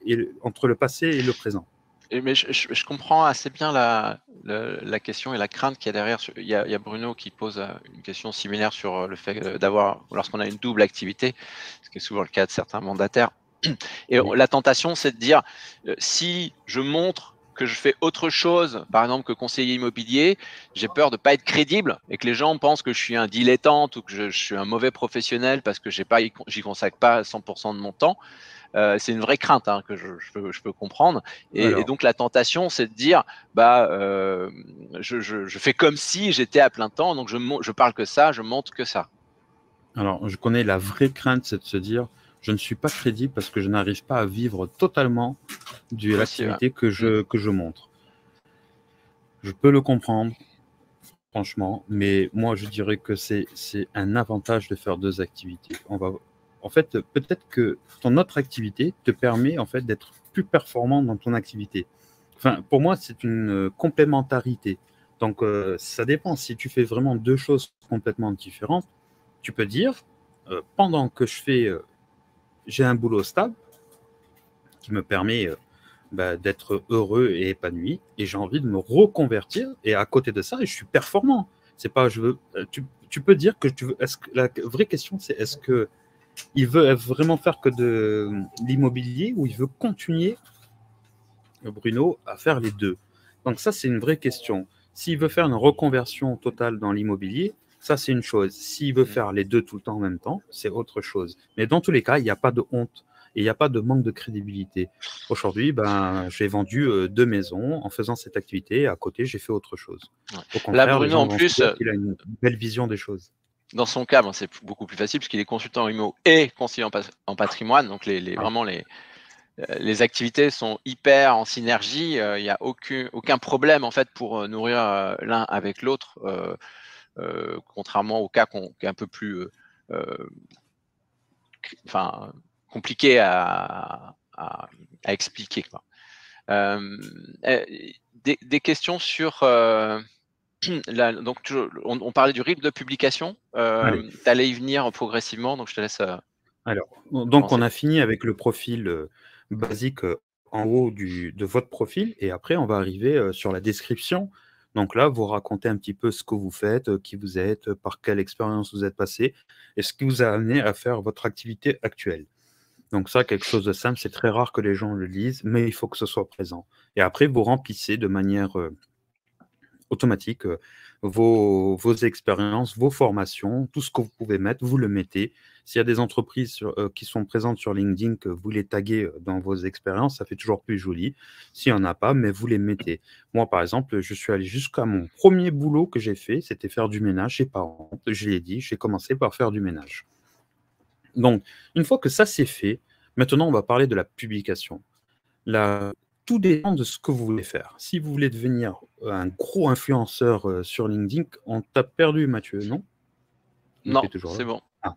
Speaker 2: entre le passé et le présent.
Speaker 1: Mais je comprends assez bien la question et la crainte qu'il y a derrière. Il y a Bruno qui pose une question similaire sur le fait d'avoir, lorsqu'on a une double activité, ce qui est souvent le cas de certains mandataires. Et oui. La tentation, c'est de dire, si je montre que je fais autre chose, par exemple que conseiller immobilier, j'ai peur de ne pas être crédible et que les gens pensent que je suis un dilettante ou que je suis un mauvais professionnel parce que j'y consacre pas 100% de mon temps. C'est une vraie crainte hein, que je peux comprendre. Et donc, la tentation, c'est de dire, je fais comme si j'étais à plein temps, donc je parle que ça, je montre que ça.
Speaker 2: Alors, je connais la vraie crainte, c'est de se dire, je ne suis pas crédible parce que je n'arrive pas à vivre totalement de l'activité que je montre. Je peux le comprendre, franchement, mais moi, je dirais que c'est un avantage de faire deux activités. En fait, peut-être que ton autre activité te permet en fait d'être plus performant dans ton activité. Enfin, pour moi, c'est une complémentarité. Donc, ça dépend. Si tu fais vraiment deux choses complètement différentes, tu peux dire, pendant que j'ai un boulot stable qui me permet d'être heureux et épanoui, et j'ai envie de me reconvertir, et à côté de ça, je suis performant. C'est pas, tu peux dire que tu veux. La vraie question, c'est est-ce que il veut vraiment faire que de l'immobilier ou il veut continuer, Bruno, à faire les deux? Donc ça, c'est une vraie question. S'il veut faire une reconversion totale dans l'immobilier, ça, c'est une chose. S'il veut faire les deux tout le temps en même temps, c'est autre chose. Mais dans tous les cas, il n'y a pas de honte et il n'y a pas de manque de crédibilité. Aujourd'hui, j'ai vendu 2 maisons en faisant cette activité et à côté, j'ai fait autre chose. Au contraire,
Speaker 1: là, Bruno, en plus,
Speaker 2: il a une belle vision des choses.
Speaker 1: Dans son cas, c'est beaucoup plus facile puisqu'il est consultant en IMO et conseiller en patrimoine. Donc, vraiment, les activités sont hyper en synergie. Il n'y a aucun problème en fait pour nourrir l'un avec l'autre, contrairement au cas qui est un peu plus compliqué à expliquer, quoi. Des questions sur donc on parlait du rythme de publication. Tu allais y venir progressivement, donc je te laisse.
Speaker 2: Alors, donc on a fini avec le profil basique en haut de votre profil, et après on va arriver sur la description. Donc là, vous racontez un petit peu ce que vous faites, qui vous êtes, par quelle expérience vous êtes passé, et ce qui vous a amené à faire votre activité actuelle. Donc ça, quelque chose de simple, c'est très rare que les gens le lisent, mais il faut que ce soit présent. Et après, vous remplissez de manière automatique vos expériences, vos formations, tout ce que vous pouvez mettre, vous le mettez. S'il y a des entreprises qui sont présentes sur LinkedIn, que vous les taguez dans vos expériences, ça fait toujours plus joli. S'il n'y en a pas, mais vous les mettez. Moi, par exemple, je suis allé jusqu'à mon premier boulot que j'ai fait, c'était faire du ménage chez parents. Je l'ai dit, j'ai commencé par faire du ménage. Donc, une fois que ça c'est fait, maintenant on va parler de la publication. Tout dépend de ce que vous voulez faire. Si vous voulez devenir un gros influenceur sur LinkedIn, on t'a perdu, Mathieu, non?
Speaker 1: Non,
Speaker 2: toujours
Speaker 1: c'est
Speaker 2: là.
Speaker 1: bon.
Speaker 2: Ah.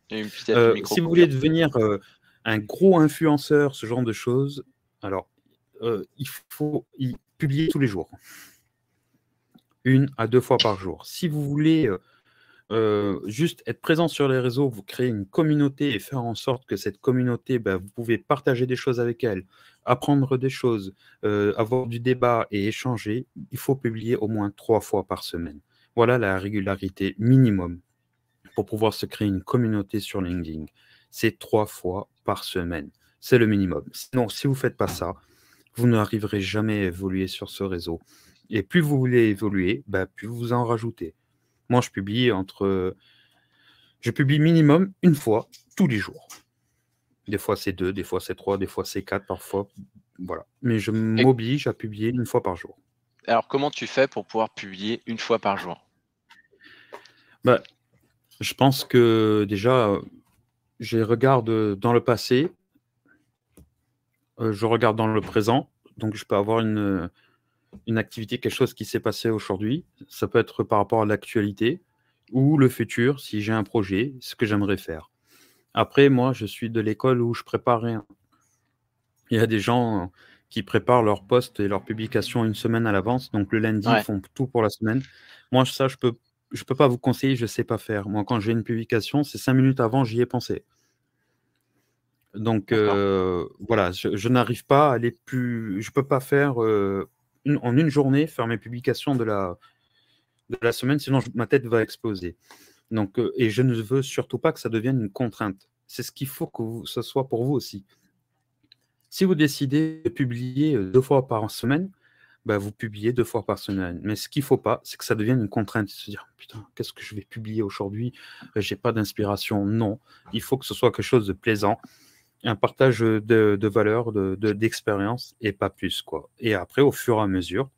Speaker 1: Il y a une petite micro
Speaker 2: Si vous voulez devenir un gros influenceur, ce genre de choses, alors il faut publier tous les jours. 1 à 2 fois par jour. Si vous voulez juste être présent sur les réseaux, vous créez une communauté et faire en sorte que cette communauté, vous pouvez partager des choses avec elle, apprendre des choses, avoir du débat et échanger, il faut publier au moins 3 fois par semaine. Voilà la régularité minimum pour pouvoir se créer une communauté sur LinkedIn. C'est 3 fois par semaine. C'est le minimum. Sinon, si vous ne faites pas ça, vous n'arriverez jamais à évoluer sur ce réseau. Et plus vous voulez évoluer, plus vous en rajoutez. Moi, je publie minimum 1 fois tous les jours. Des fois, c'est 2, des fois, c'est 3, des fois, c'est 4, parfois. Voilà. Mais je m'oblige à publier 1 fois par jour.
Speaker 1: Alors, comment tu fais pour pouvoir publier 1 fois par jour?
Speaker 2: Je pense que déjà, je regarde dans le passé, je regarde dans le présent, donc je peux avoir une activité, quelque chose qui s'est passé aujourd'hui. Ça peut être par rapport à l'actualité ou le futur, si j'ai un projet, ce que j'aimerais faire. Après, moi, je suis de l'école où je prépare rien. Il y a des gens qui préparent leurs posts et leurs publications 1 semaine à l'avance. Donc, le lundi, ils font tout pour la semaine. Moi, ça, je peux pas vous conseiller, je sais pas faire. Moi, quand j'ai une publication, c'est 5 minutes avant, j'y ai pensé. Donc, voilà, je n'arrive pas à aller plus. Je peux pas faire en une journée faire mes publications de la semaine, sinon ma tête va exploser. Donc, et je ne veux surtout pas que ça devienne une contrainte. C'est ce qu'il faut que ce soit pour vous aussi. Si vous décidez de publier 2 fois par semaine, vous publiez 2 fois par semaine. Mais ce qu'il ne faut pas, c'est que ça devienne une contrainte. Se dire, putain, qu'est-ce que je vais publier aujourd'hui? J'ai pas d'inspiration. Non, il faut que ce soit quelque chose de plaisant, un partage de valeurs, d'expérience et pas plus, quoi. Et après, au fur et à mesure,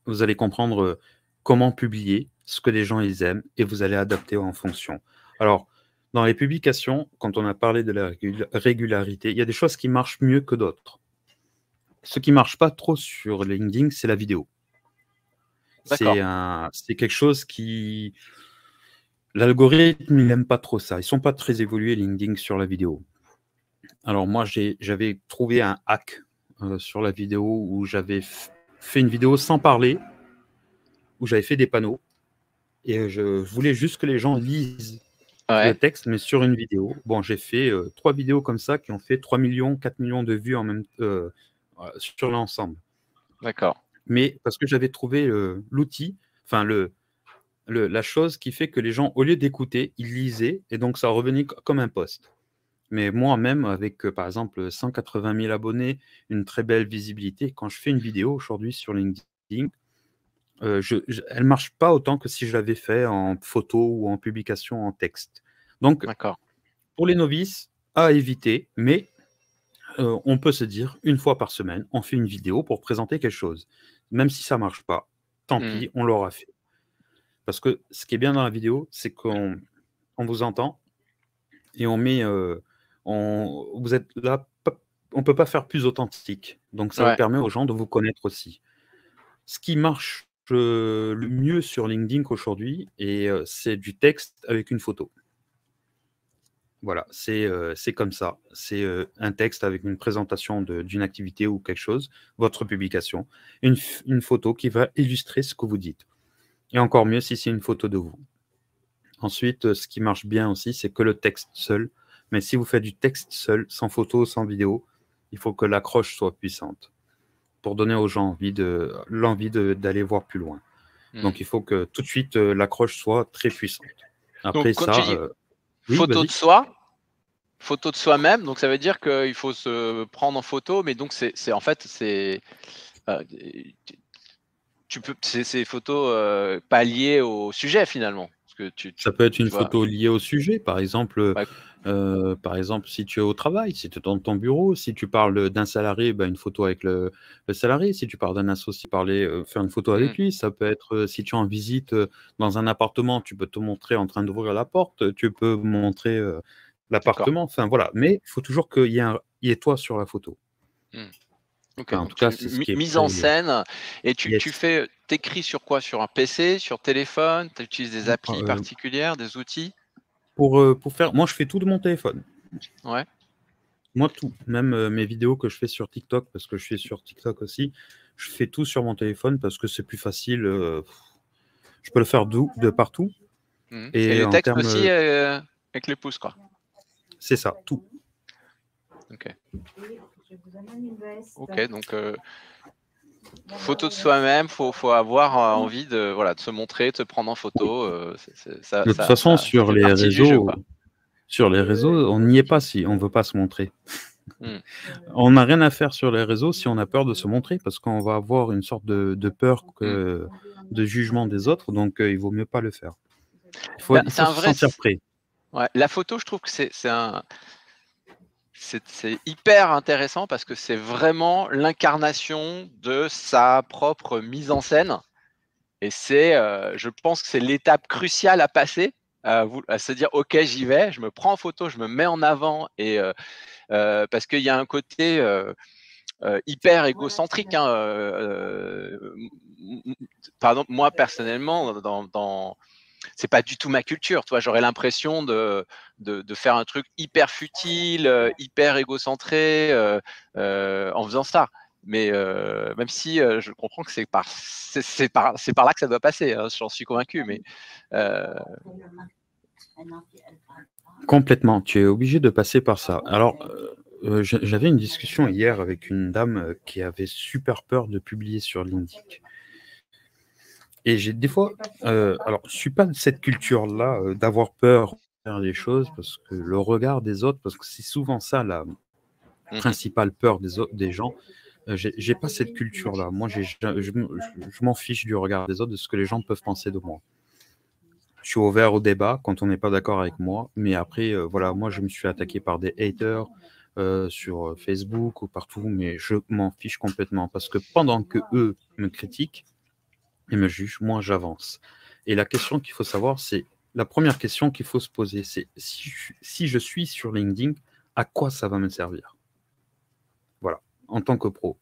Speaker 2: vous allez comprendre comment publier, ce que les gens ils aiment, et vous allez adapter en fonction. Alors, dans les publications, quand on a parlé de la régularité, il y a des choses qui marchent mieux que d'autres. Ce qui ne marche pas trop sur LinkedIn, c'est la vidéo. C'est quelque chose qui... L'algorithme, il n'aime pas trop ça. Ils ne sont pas très évolués, LinkedIn, sur la vidéo. Alors moi, j'avais trouvé un hack sur la vidéo où j'avais fait une vidéo sans parler, où j'avais fait des panneaux. Et je voulais juste que les gens lisent le texte, mais sur une vidéo. Bon, j'ai fait 3 vidéos comme ça qui ont fait 3 millions, 4 millions de vues sur l'ensemble.
Speaker 1: D'accord.
Speaker 2: Mais parce que j'avais trouvé l'outil, enfin la chose qui fait que les gens, au lieu d'écouter, ils lisaient et donc ça revenait comme un post. Mais moi-même, avec par exemple 180 000 abonnés, une très belle visibilité, quand je fais une vidéo aujourd'hui sur LinkedIn, elle ne marche pas autant que si je l'avais fait en photo ou en publication en texte. Donc, pour les novices, à éviter, mais on peut se dire 1 fois par semaine, on fait une vidéo pour présenter quelque chose. Même si ça ne marche pas, tant pis, on l'aura fait. Parce que ce qui est bien dans la vidéo, c'est qu'on vous entend et on met... vous êtes là, on ne peut pas faire plus authentique. Donc, ça permet aux gens de vous connaître aussi. Ce qui marche le mieux sur LinkedIn qu'aujourd'hui, et c'est du texte avec une photo. Voilà, c'est comme ça. C'est un texte avec une présentation d'une activité ou quelque chose, votre publication, une photo qui va illustrer ce que vous dites. Et encore mieux si c'est une photo de vous. Ensuite, ce qui marche bien aussi, c'est que le texte seul. Mais si vous faites du texte seul, sans photo, sans vidéo, il faut que l'accroche soit puissante pour donner aux gens l'envie d'aller voir plus loin. Donc, il faut que tout de suite, l'accroche soit très puissante. Après
Speaker 1: donc, quand tu dis photo de soi, photo de soi-même, donc ça veut dire qu'il faut se prendre en photo, mais donc en fait, c'est ces photos pas liées au sujet finalement. Parce que
Speaker 2: Ça peut être une
Speaker 1: vois,
Speaker 2: photo liée au sujet, par exemple,
Speaker 1: ouais.
Speaker 2: si tu es au travail, si tu es dans ton bureau, si tu parles d'un salarié, une photo avec le salarié. Si tu parles d'un associé, faire une photo avec lui. Ça peut être si tu es en visite dans un appartement, tu peux te montrer en train d'ouvrir la porte, tu peux montrer l'appartement. Enfin voilà, mais il faut toujours qu'il y ait toi sur la photo.
Speaker 1: Ok,
Speaker 2: En
Speaker 1: donc
Speaker 2: tout cas, c'est ce qui est
Speaker 1: mise en scène, et
Speaker 2: Yes.
Speaker 1: t'écris sur quoi? Sur un PC, sur téléphone? Tu utilises des applis particulières, des outils?
Speaker 2: Pour faire, moi je fais tout de mon téléphone.
Speaker 1: Ouais.
Speaker 2: Moi tout, même mes vidéos que je fais sur TikTok, parce que je suis sur TikTok aussi, je fais tout sur mon téléphone parce que c'est plus facile. Je peux le faire de partout.
Speaker 1: Et les
Speaker 2: en
Speaker 1: textes
Speaker 2: termes,
Speaker 1: aussi avec les pouces, quoi.
Speaker 2: c'est ça, tout.
Speaker 1: Ok. Ok, donc photo de soi-même, faut avoir envie de se montrer, de se prendre en photo.
Speaker 2: De toute façon,
Speaker 1: Ça fait partie du jeu, quoi.
Speaker 2: sur les réseaux, on n'y est pas si on veut pas se montrer. On n'a rien à faire sur les réseaux si on a peur de se montrer, parce qu'on va avoir une sorte de peur de jugement des autres, donc il vaut mieux pas le faire. Il faut se sentir prêt.
Speaker 1: Ouais, la photo, je trouve que c'est hyper intéressant parce que c'est vraiment l'incarnation de sa propre mise en scène. Et je pense que c'est l'étape cruciale à passer, à se dire ok, j'y vais, je me prends en photo, je me mets en avant, et parce qu'il y a un côté hyper égocentrique. Par exemple, moi personnellement, c'est pas du tout ma culture. Toi, j'aurais l'impression de faire un truc hyper futile, hyper égocentré en faisant ça. Mais même si je comprends que c'est par là que ça doit passer, j'en suis convaincu. Mais
Speaker 2: complètement, tu es obligé de passer par ça. Alors, j'avais une discussion hier avec une dame qui avait super peur de publier sur LinkedIn. Et j'ai des fois, alors je suis pas de cette culture-là d'avoir peur de faire les choses, parce que le regard des autres, parce que c'est souvent ça la principale peur des gens. J'ai pas cette culture-là. Moi, je m'en fiche du regard des autres, de ce que les gens peuvent penser de moi. Je suis ouvert au débat quand on n'est pas d'accord avec moi, mais après, voilà, moi, je me suis attaqué par des haters sur Facebook ou partout, mais je m'en fiche complètement, parce que pendant que eux me critiquent et me jugent, moi, j'avance. Et la question qu'il faut savoir, c'est la première question qu'il faut se poser, c'est si je suis sur LinkedIn, à quoi ça va me servir? Voilà, en tant que pro.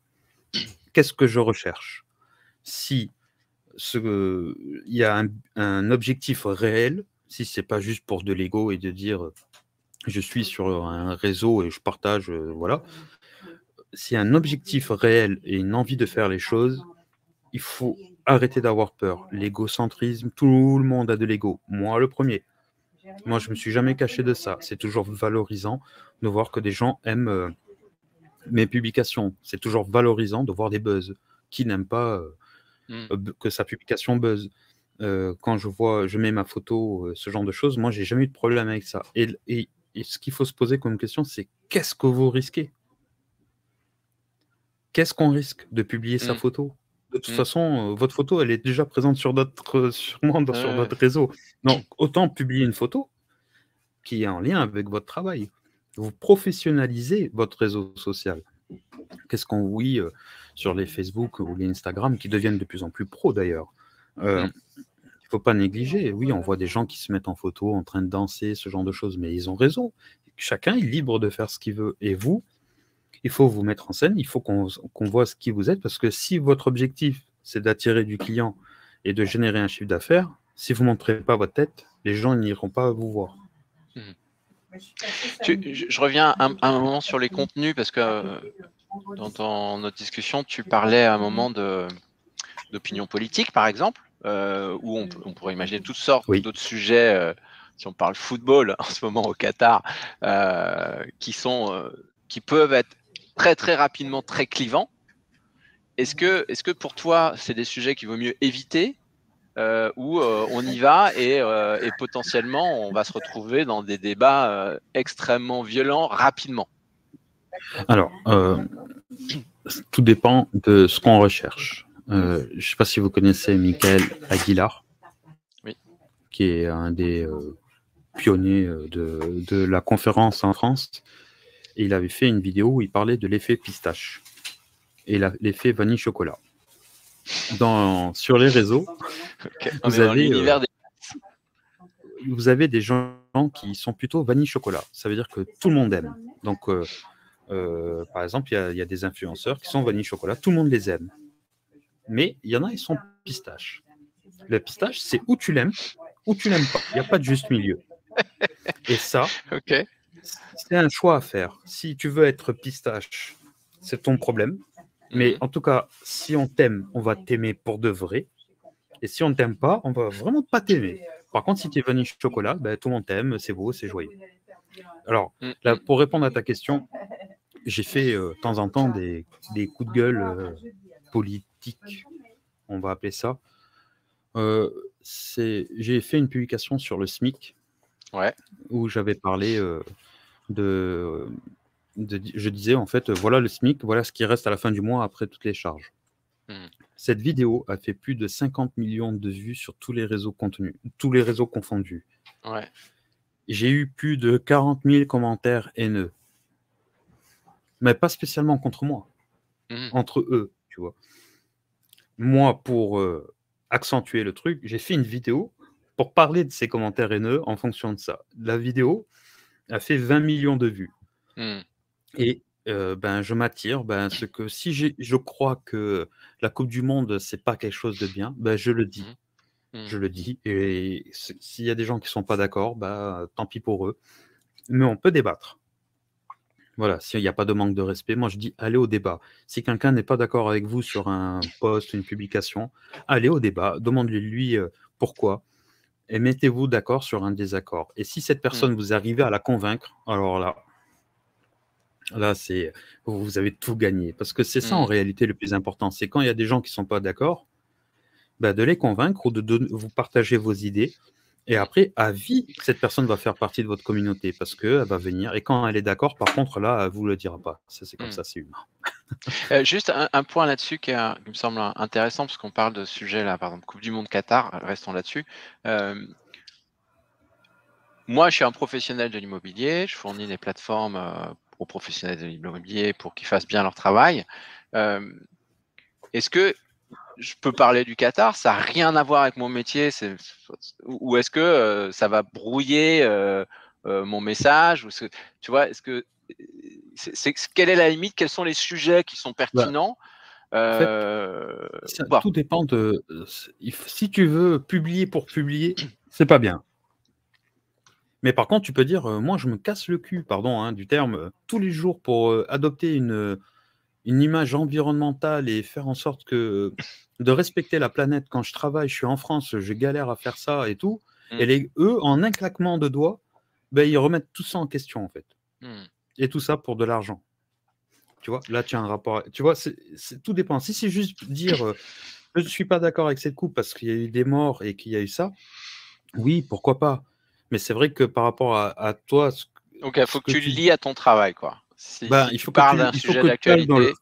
Speaker 2: Qu'est-ce que je recherche? Si il y a un objectif réel, si c'est pas juste pour de l'ego et de dire je suis sur un réseau et je partage, voilà. S'il y a un objectif réel et une envie de faire les choses, il faut arrêter d'avoir peur. L'égocentrisme, tout le monde a de l'ego. Moi, le premier. Moi, je me suis jamais caché de ça. C'est toujours valorisant de voir que des gens aiment mes publications. C'est toujours valorisant de voir des buzz. Qui n'aime pas que sa publication buzz? Quand je mets ma photo, ce genre de choses, moi, j'ai jamais eu de problème avec ça. Et ce qu'il faut se poser comme question, c'est qu'est-ce que vous risquez? Qu'est-ce qu'on risque de publier sa photo? De toute façon, votre photo, elle est déjà présente sur sûrement sur d'autres réseaux. Donc, autant publier une photo qui est en lien avec votre travail. Vous professionnalisez votre réseau social. Qu'est-ce qu'on oui sur les Facebook ou les Instagram, qui deviennent de plus en plus pros d'ailleurs. Il ne faut pas négliger. Oui, on voit des gens qui se mettent en photo en train de danser, ce genre de choses, mais ils ont raison. Chacun est libre de faire ce qu'il veut. Et vous, il faut vous mettre en scène, il faut qu'on voit ce qui vous êtes, parce que si votre objectif, c'est d'attirer du client et de générer un chiffre d'affaires, si vous ne montrez pas votre tête, les gens n'iront pas vous voir.
Speaker 1: Je reviens un moment sur les contenus, parce que dans notre discussion, tu parlais à un moment d'opinion politique, par exemple, où on pourrait imaginer toutes sortes d'autres sujets, si on parle football en ce moment au Qatar, qui peuvent être très très rapidement très clivants. Est-ce que pour toi, c'est des sujets qu'il vaut mieux éviter, où on y va et potentiellement on va se retrouver dans des débats extrêmement violents rapidement?
Speaker 2: Alors, tout dépend de ce qu'on recherche. Je ne sais pas si vous connaissez Michael Aguilar,
Speaker 1: Oui.
Speaker 2: qui est un des pionniers de la conférence en France. Et il avait fait une vidéo où il parlait de l'effet pistache et l'effet vanille chocolat. Sur les réseaux,
Speaker 1: Okay. On est dans l'univers des...
Speaker 2: vous avez des gens qui sont plutôt vanille chocolat. Ça veut dire que tout le monde aime. Donc, par exemple, il y a des influenceurs qui sont vanille chocolat, tout le monde les aime. Mais il y en a, ils sont pistache. La pistache, c'est où tu l'aimes pas. Il n'y a pas de juste milieu. Et ça,
Speaker 1: okay.
Speaker 2: C'est un choix à faire. Si tu veux être pistache, c'est ton problème. Mais en tout cas, si on t'aime, on va t'aimer pour de vrai. Et si on ne t'aime pas, on va vraiment pas t'aimer. Par contre, si tu es vanille chocolat, ben, tout le monde t'aime, c'est beau, c'est joyeux. Alors, là, pour répondre à ta question, j'ai fait de temps en temps des coups de gueule politiques, on va appeler ça. J'ai fait une publication sur le SMIC, où j'avais parlé je disais en fait, voilà le SMIC, voilà ce qui reste à la fin du mois après toutes les charges. Cette vidéo a fait plus de 50 millions de vues sur tous les réseaux confondus.
Speaker 1: Ouais.
Speaker 2: J'ai eu plus de 40 000 commentaires haineux. Mais pas spécialement contre moi, entre eux, tu vois. Moi, pour accentuer le truc, j'ai fait une vidéo pour parler de ces commentaires haineux en fonction de ça. La vidéo a fait 20 millions de vues. Et je m'attire, ce que si je crois que la Coupe du Monde, c'est pas quelque chose de bien, je le dis. Je le dis. Et s'il y a des gens qui sont pas d'accord, tant pis pour eux. Mais on peut débattre. Voilà, s'il n'y a pas de manque de respect, moi je dis allez au débat. Si quelqu'un n'est pas d'accord avec vous sur un post, une publication, allez au débat, demandez-lui pourquoi. Et mettez-vous d'accord sur un désaccord. Et si cette personne, vous arrivez à la convaincre, alors là, vous avez tout gagné. Parce que c'est ça, en réalité, le plus important. C'est quand il y a des gens qui ne sont pas d'accord, de les convaincre ou de vous partager vos idées. Et après, à vie, cette personne va faire partie de votre communauté parce qu'elle va venir. Et quand elle est d'accord, par contre, là, elle ne vous le dira pas. Ça, c'est comme ça, c'est humain.
Speaker 1: Juste un point là-dessus qui me semble intéressant, parce qu'on parle de ce sujet-là, par exemple, Coupe du Monde Qatar, restons là-dessus. Moi, je suis un professionnel de l'immobilier, je fournis des plateformes aux professionnels de l'immobilier pour qu'ils fassent bien leur travail. Est-ce que je peux parler du Qatar? Ça n'a rien à voir avec mon métier, ou est-ce que ça va brouiller mon message? Tu vois, quelle est la limite? Quels sont les sujets qui sont pertinents?
Speaker 2: En fait, tout dépend de... Si tu veux publier pour publier, c'est pas bien. Mais par contre, tu peux dire, moi, je me casse le cul, pardon du terme, tous les jours pour adopter une image environnementale et faire en sorte de respecter la planète. Quand je travaille, je suis en France, je galère à faire ça et tout. Et eux, en un claquement de doigts, ils remettent tout ça en question, en fait. Et tout ça pour de l'argent. Tu vois, là, tu as un rapport. Tu vois, tout dépend. Si c'est juste dire, je ne suis pas d'accord avec cette coupe parce qu'il y a eu des morts et qu'il y a eu ça, oui, pourquoi pas. Mais c'est vrai que par rapport à toi...
Speaker 1: Donc, il faut que tu le lies à ton travail, quoi. Si
Speaker 2: il
Speaker 1: tu
Speaker 2: faut
Speaker 1: parles d'un sujet d'actualité...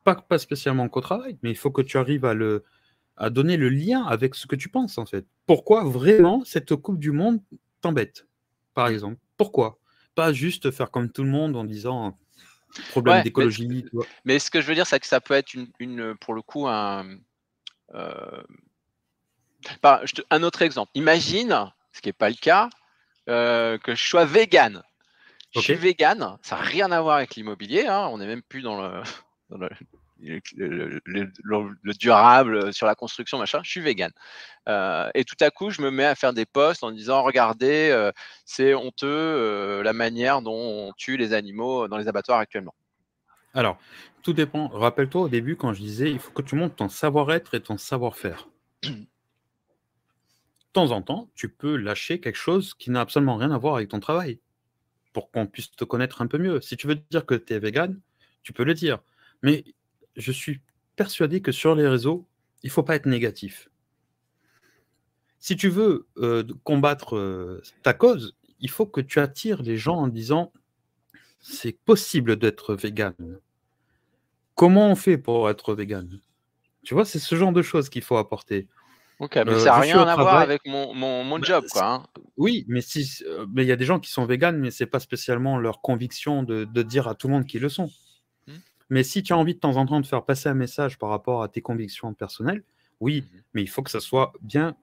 Speaker 2: Pas spécialement qu'au travail, mais il faut que tu arrives à donner le lien avec ce que tu penses, en fait. Pourquoi vraiment cette Coupe du Monde t'embête, par exemple? Pourquoi? Pas juste faire comme tout le monde en disant problème d'écologie.
Speaker 1: Mais ce que je veux dire, c'est que ça peut être pour le coup un autre exemple. Imagine, ce qui n'est pas le cas, que je sois vegan. Je suis vegan, ça n'a rien à voir avec l'immobilier, on n'est même plus dans le durable, sur la construction, machin. Je suis vegan. Et tout à coup, je me mets à faire des posts en disant, regardez, c'est honteux la manière dont on tue les animaux dans les abattoirs actuellement.
Speaker 2: Alors, tout dépend. Rappelle-toi au début quand je disais, il faut que tu montes ton savoir-être et ton savoir-faire. De temps en temps, tu peux lâcher quelque chose qui n'a absolument rien à voir avec ton travail pour qu'on puisse te connaître un peu mieux. Si tu veux dire que tu es vegan, tu peux le dire. Mais je suis persuadé que sur les réseaux, il ne faut pas être négatif. Si tu veux combattre ta cause, il faut que tu attires les gens en disant « c'est possible d'être vegan ». Comment on fait pour être vegan? Tu vois, c'est ce genre de choses qu'il faut apporter.
Speaker 1: Ok, mais ça n'a
Speaker 2: Je suis au
Speaker 1: rien à voir
Speaker 2: travail.
Speaker 1: avec mon
Speaker 2: Bah,
Speaker 1: job, quoi. Hein.
Speaker 2: oui, mais mais il y a des gens qui sont véganes, mais c'est pas spécialement leur conviction de dire à tout le monde qu'ils le sont.
Speaker 1: Hmm.
Speaker 2: Mais si tu as envie de temps en temps de faire passer un message par rapport à tes convictions personnelles, oui, mais il faut que ça soit bien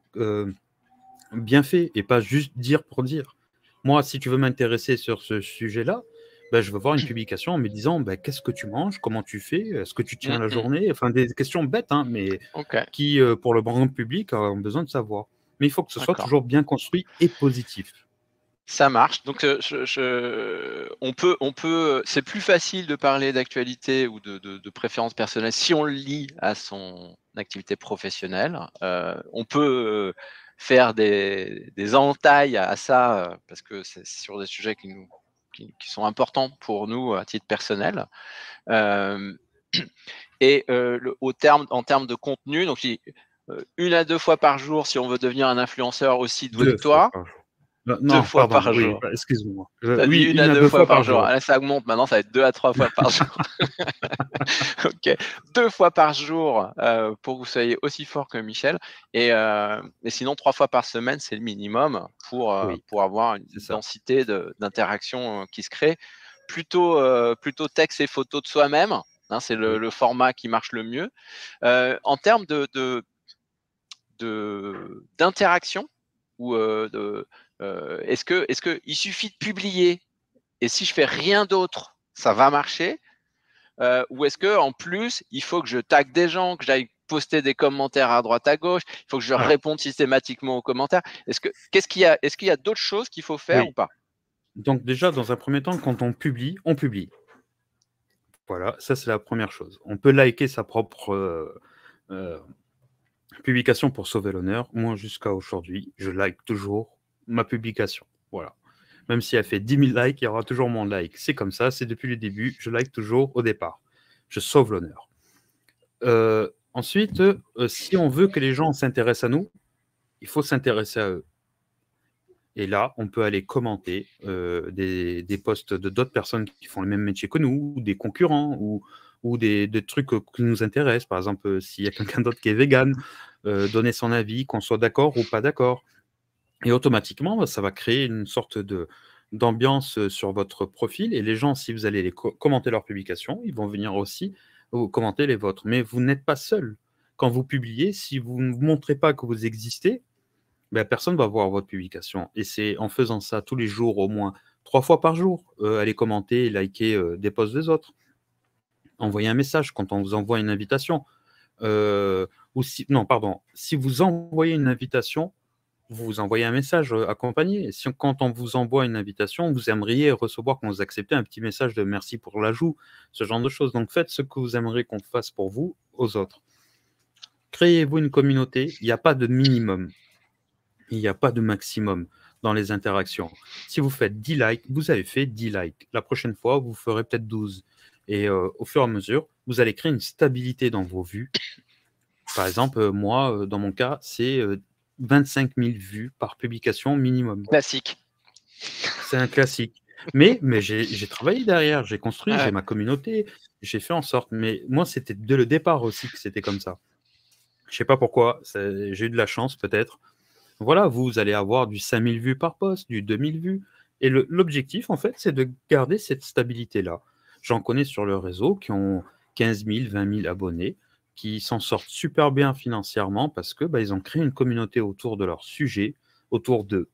Speaker 2: fait et pas juste dire pour dire. Moi, si tu veux m'intéresser sur ce sujet-là, ben, je veux voir une publication en me disant ben, qu'est-ce que tu manges, comment tu fais, est-ce que tu tiens la journée, enfin des questions bêtes, hein, mais qui, pour le grand public, ont besoin de savoir. Mais il faut que ce soit toujours bien construit et positif.
Speaker 1: Ça marche. Donc, on peut, c'est plus facile de parler d'actualité ou de préférences personnelles si on le lie à son activité professionnelle. On peut faire des entailles à ça parce que c'est sur des sujets qui sont importants pour nous à titre personnel. Et en termes de contenu, donc 1 à 2 fois par jour si on veut devenir un influenceur aussi doué que
Speaker 2: 2 fois
Speaker 1: toi.
Speaker 2: par jour.
Speaker 1: 2
Speaker 2: Non,
Speaker 1: fois
Speaker 2: pardon,
Speaker 1: par
Speaker 2: oui,
Speaker 1: jour.
Speaker 2: excuse-moi.
Speaker 1: Tu as dit
Speaker 2: Oui,
Speaker 1: 1
Speaker 2: 1
Speaker 1: à
Speaker 2: à
Speaker 1: 2
Speaker 2: 2
Speaker 1: fois
Speaker 2: fois
Speaker 1: par
Speaker 2: par
Speaker 1: jour.
Speaker 2: jour.
Speaker 1: Là, ça augmente. Maintenant, ça va être 2 à 3 fois par jour. OK. 2 fois par jour pour que vous soyez aussi fort que Michel. Et sinon, 3 fois par semaine, c'est le minimum pour avoir une densité d'interaction qui se crée. Plutôt texte et photos de soi-même. Hein, c'est le format qui marche le mieux. En termes d'interaction ou est-ce que il suffit de publier et si je fais rien d'autre, ça va marcher ou est-ce que en plus, il faut que je tag des gens, que j'aille poster des commentaires à droite à gauche, il faut que je réponde systématiquement aux commentaires. Est-ce qu'il y a d'autres choses qu'il faut faire ou pas?
Speaker 2: Donc déjà, dans un premier temps, quand on publie, on publie. Voilà, ça c'est la première chose. On peut liker sa propre publication pour sauver l'honneur. Moi, jusqu'à aujourd'hui, je like toujours ma publication. Voilà. Même si elle fait 10 000 likes, il y aura toujours mon like. C'est comme ça, c'est depuis le début. Je like toujours au départ. Je sauve l'honneur. Ensuite, si on veut que les gens s'intéressent à nous, il faut s'intéresser à eux. Et là, on peut aller commenter des posts de d'autres personnes qui font le même métier que nous, ou des concurrents, ou des trucs qui nous intéressent. Par exemple, s'il y a quelqu'un d'autre qui est vegan, donner son avis, qu'on soit d'accord ou pas d'accord. Et automatiquement, ça va créer une sorte d'ambiance sur votre profil. Et les gens, si vous allez commenter leurs publications, ils vont venir aussi commenter les vôtres. Mais vous n'êtes pas seul. Quand vous publiez, si vous ne montrez pas que vous existez, ben, personne ne va voir votre publication. Et c'est en faisant ça tous les jours, au moins 3 fois par jour, aller commenter et liker des posts des autres. Envoyer un message quand on vous envoie une invitation. Non, pardon. Si vous envoyez une invitation, vous envoyez un message accompagné. Et quand on vous envoie une invitation, vous aimeriez recevoir, quand vous acceptez, un petit message de merci pour l'ajout, ce genre de choses. Donc faites ce que vous aimeriez qu'on fasse pour vous aux autres. Créez-vous une communauté. Il n'y a pas de minimum. Il n'y a pas de maximum dans les interactions. Si vous faites 10 likes, vous avez fait 10 likes. La prochaine fois, vous ferez peut-être 12. Et au fur et à mesure, vous allez créer une stabilité dans vos vues. Par exemple, moi, dans mon cas, c'est 25 000 vues par publication minimum.
Speaker 1: Classique.
Speaker 2: C'est un classique. Mais j'ai travaillé derrière, j'ai construit, j'ai ma communauté, j'ai fait en sorte. Mais moi, c'était dès le départ aussi que c'était comme ça. Je ne sais pas pourquoi, j'ai eu de la chance peut-être. Voilà, vous allez avoir du 5 000 vues par post, du 2 000 vues. Et l'objectif, en fait, c'est de garder cette stabilité-là. J'en connais sur le réseau qui ont 15 000, 20 000 abonnés, qui s'en sortent super bien financièrement parce que ils ont créé une communauté autour de leur sujet, autour d'eux.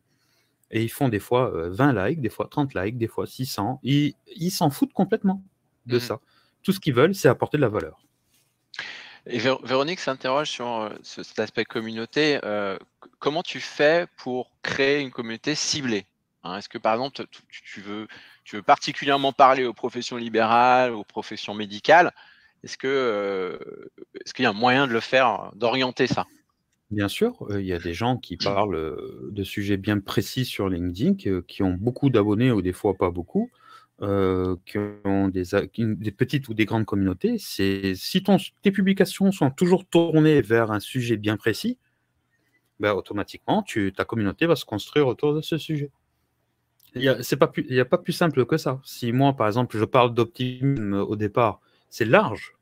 Speaker 2: Et ils font des fois 20 likes, des fois 30 likes, des fois 600. Ils s'en foutent complètement de ça. Tout ce qu'ils veulent, c'est apporter de la valeur.
Speaker 1: Et Véronique s'interroge sur cet aspect communauté. Comment tu fais pour créer une communauté ciblée? Est-ce que par exemple, tu veux particulièrement parler aux professions libérales, aux professions médicales? Est-ce qu'il y a un moyen de le faire, d'orienter ça?
Speaker 2: Bien sûr, il y a des gens qui parlent de sujets bien précis sur LinkedIn, qui ont beaucoup d'abonnés ou des fois pas beaucoup, qui ont des petites ou des grandes communautés. Si tes publications sont toujours tournées vers un sujet bien précis, automatiquement, ta communauté va se construire autour de ce sujet. Il n'y a pas plus simple que ça. Si moi, par exemple, je parle d'optimisme au départ, c'est large.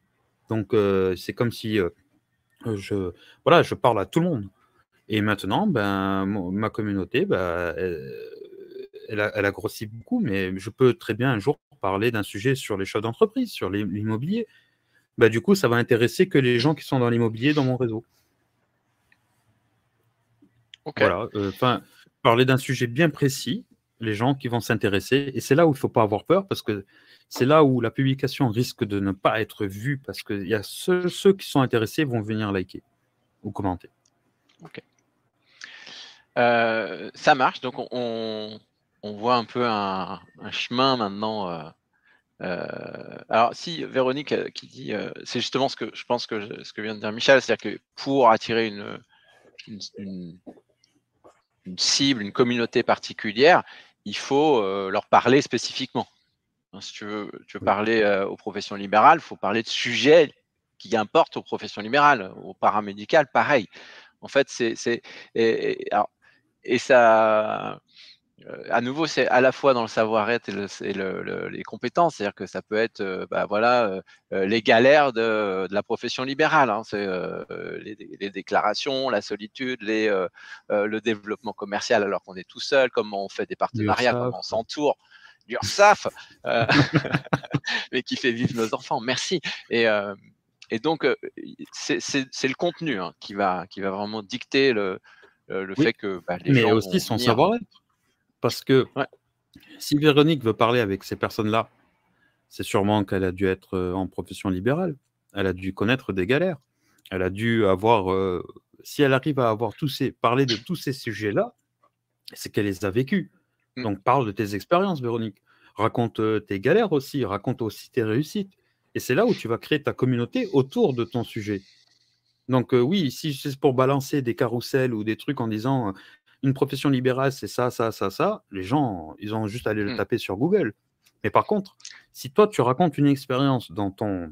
Speaker 2: Donc, c'est comme si voilà, je parle à tout le monde. Et maintenant, ben, ma communauté, ben, elle a grossi beaucoup, mais je peux très bien un jour parler d'un sujet sur les chefs d'entreprise, sur l'immobilier. Ben, du coup, ça va intéresser que les gens qui sont dans l'immobilier dans mon réseau.
Speaker 1: Ok.
Speaker 2: Voilà, parler d'un sujet bien précis, les gens qui vont s'intéresser. Et c'est là où il ne faut pas avoir peur, parce que c'est là où la publication risque de ne pas être vue, parce que y a ceux qui sont intéressés vont venir liker ou commenter.
Speaker 1: Ok. Ça marche. Donc, on voit un peu un chemin maintenant. Alors, si Véronique qui dit, c'est justement ce que je pense que ce que vient de dire Michel, c'est-à-dire que pour attirer une cible, une communauté particulière, il faut leur parler spécifiquement. Si tu veux parler aux professions libérales, il faut parler de sujets qui importent aux professions libérales. Au paramédical, pareil. En fait, et ça, à nouveau, c'est à la fois dans le savoir-être et les compétences. C'est-à-dire que ça peut être, les galères de la profession libérale. Hein. C'est les déclarations, la solitude, le développement commercial alors qu'on est tout seul, comment on fait des partenariats, comment on s'entoure. L'URSSAF, mais qui fait vivre nos enfants. Merci. Et donc, c'est le contenu qui va vraiment dicter le fait que les
Speaker 2: mais
Speaker 1: gens
Speaker 2: aussi
Speaker 1: vont
Speaker 2: son
Speaker 1: venir.
Speaker 2: savoir-être. Parce que
Speaker 1: Ouais.
Speaker 2: si Véronique veut parler avec ces personnes-là, c'est sûrement qu'elle a dû être en profession libérale. Elle a dû connaître des galères. Elle a dû avoir, si elle arrive à avoir parler de tous ces sujets-là, c'est qu'elle les a vécus. Donc parle de tes expériences, Véronique. Raconte tes galères aussi, raconte aussi tes réussites. Et c'est là où tu vas créer ta communauté autour de ton sujet. Donc oui, si c'est pour balancer des carousels ou des trucs en disant une profession libérale, c'est ça, ça, ça, ça, les gens, ils ont juste à aller le taper sur Google. Mais par contre, si toi, tu racontes une expérience dans ton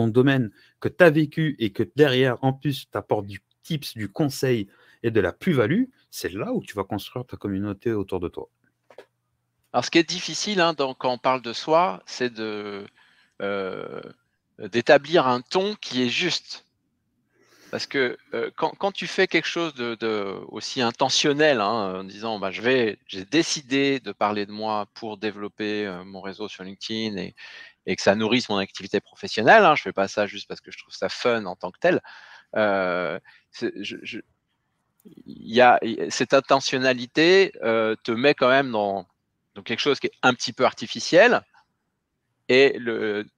Speaker 2: domaine que tu as vécu et que derrière, en plus, tu apportes du tips, du conseil et de la plus-value, c'est là où tu vas construire ta communauté autour de toi.
Speaker 1: Alors, ce qui est difficile quand on parle de soi, c'est d'établir un ton qui est juste. Parce que quand tu fais quelque chose de aussi intentionnel, en disant j'ai décidé de parler de moi pour développer mon réseau sur LinkedIn et que ça nourrisse mon activité professionnelle, je ne fais pas ça juste parce que je trouve ça fun en tant que tel. Cette intentionnalité te met quand même dans quelque chose qui est un petit peu artificiel. Et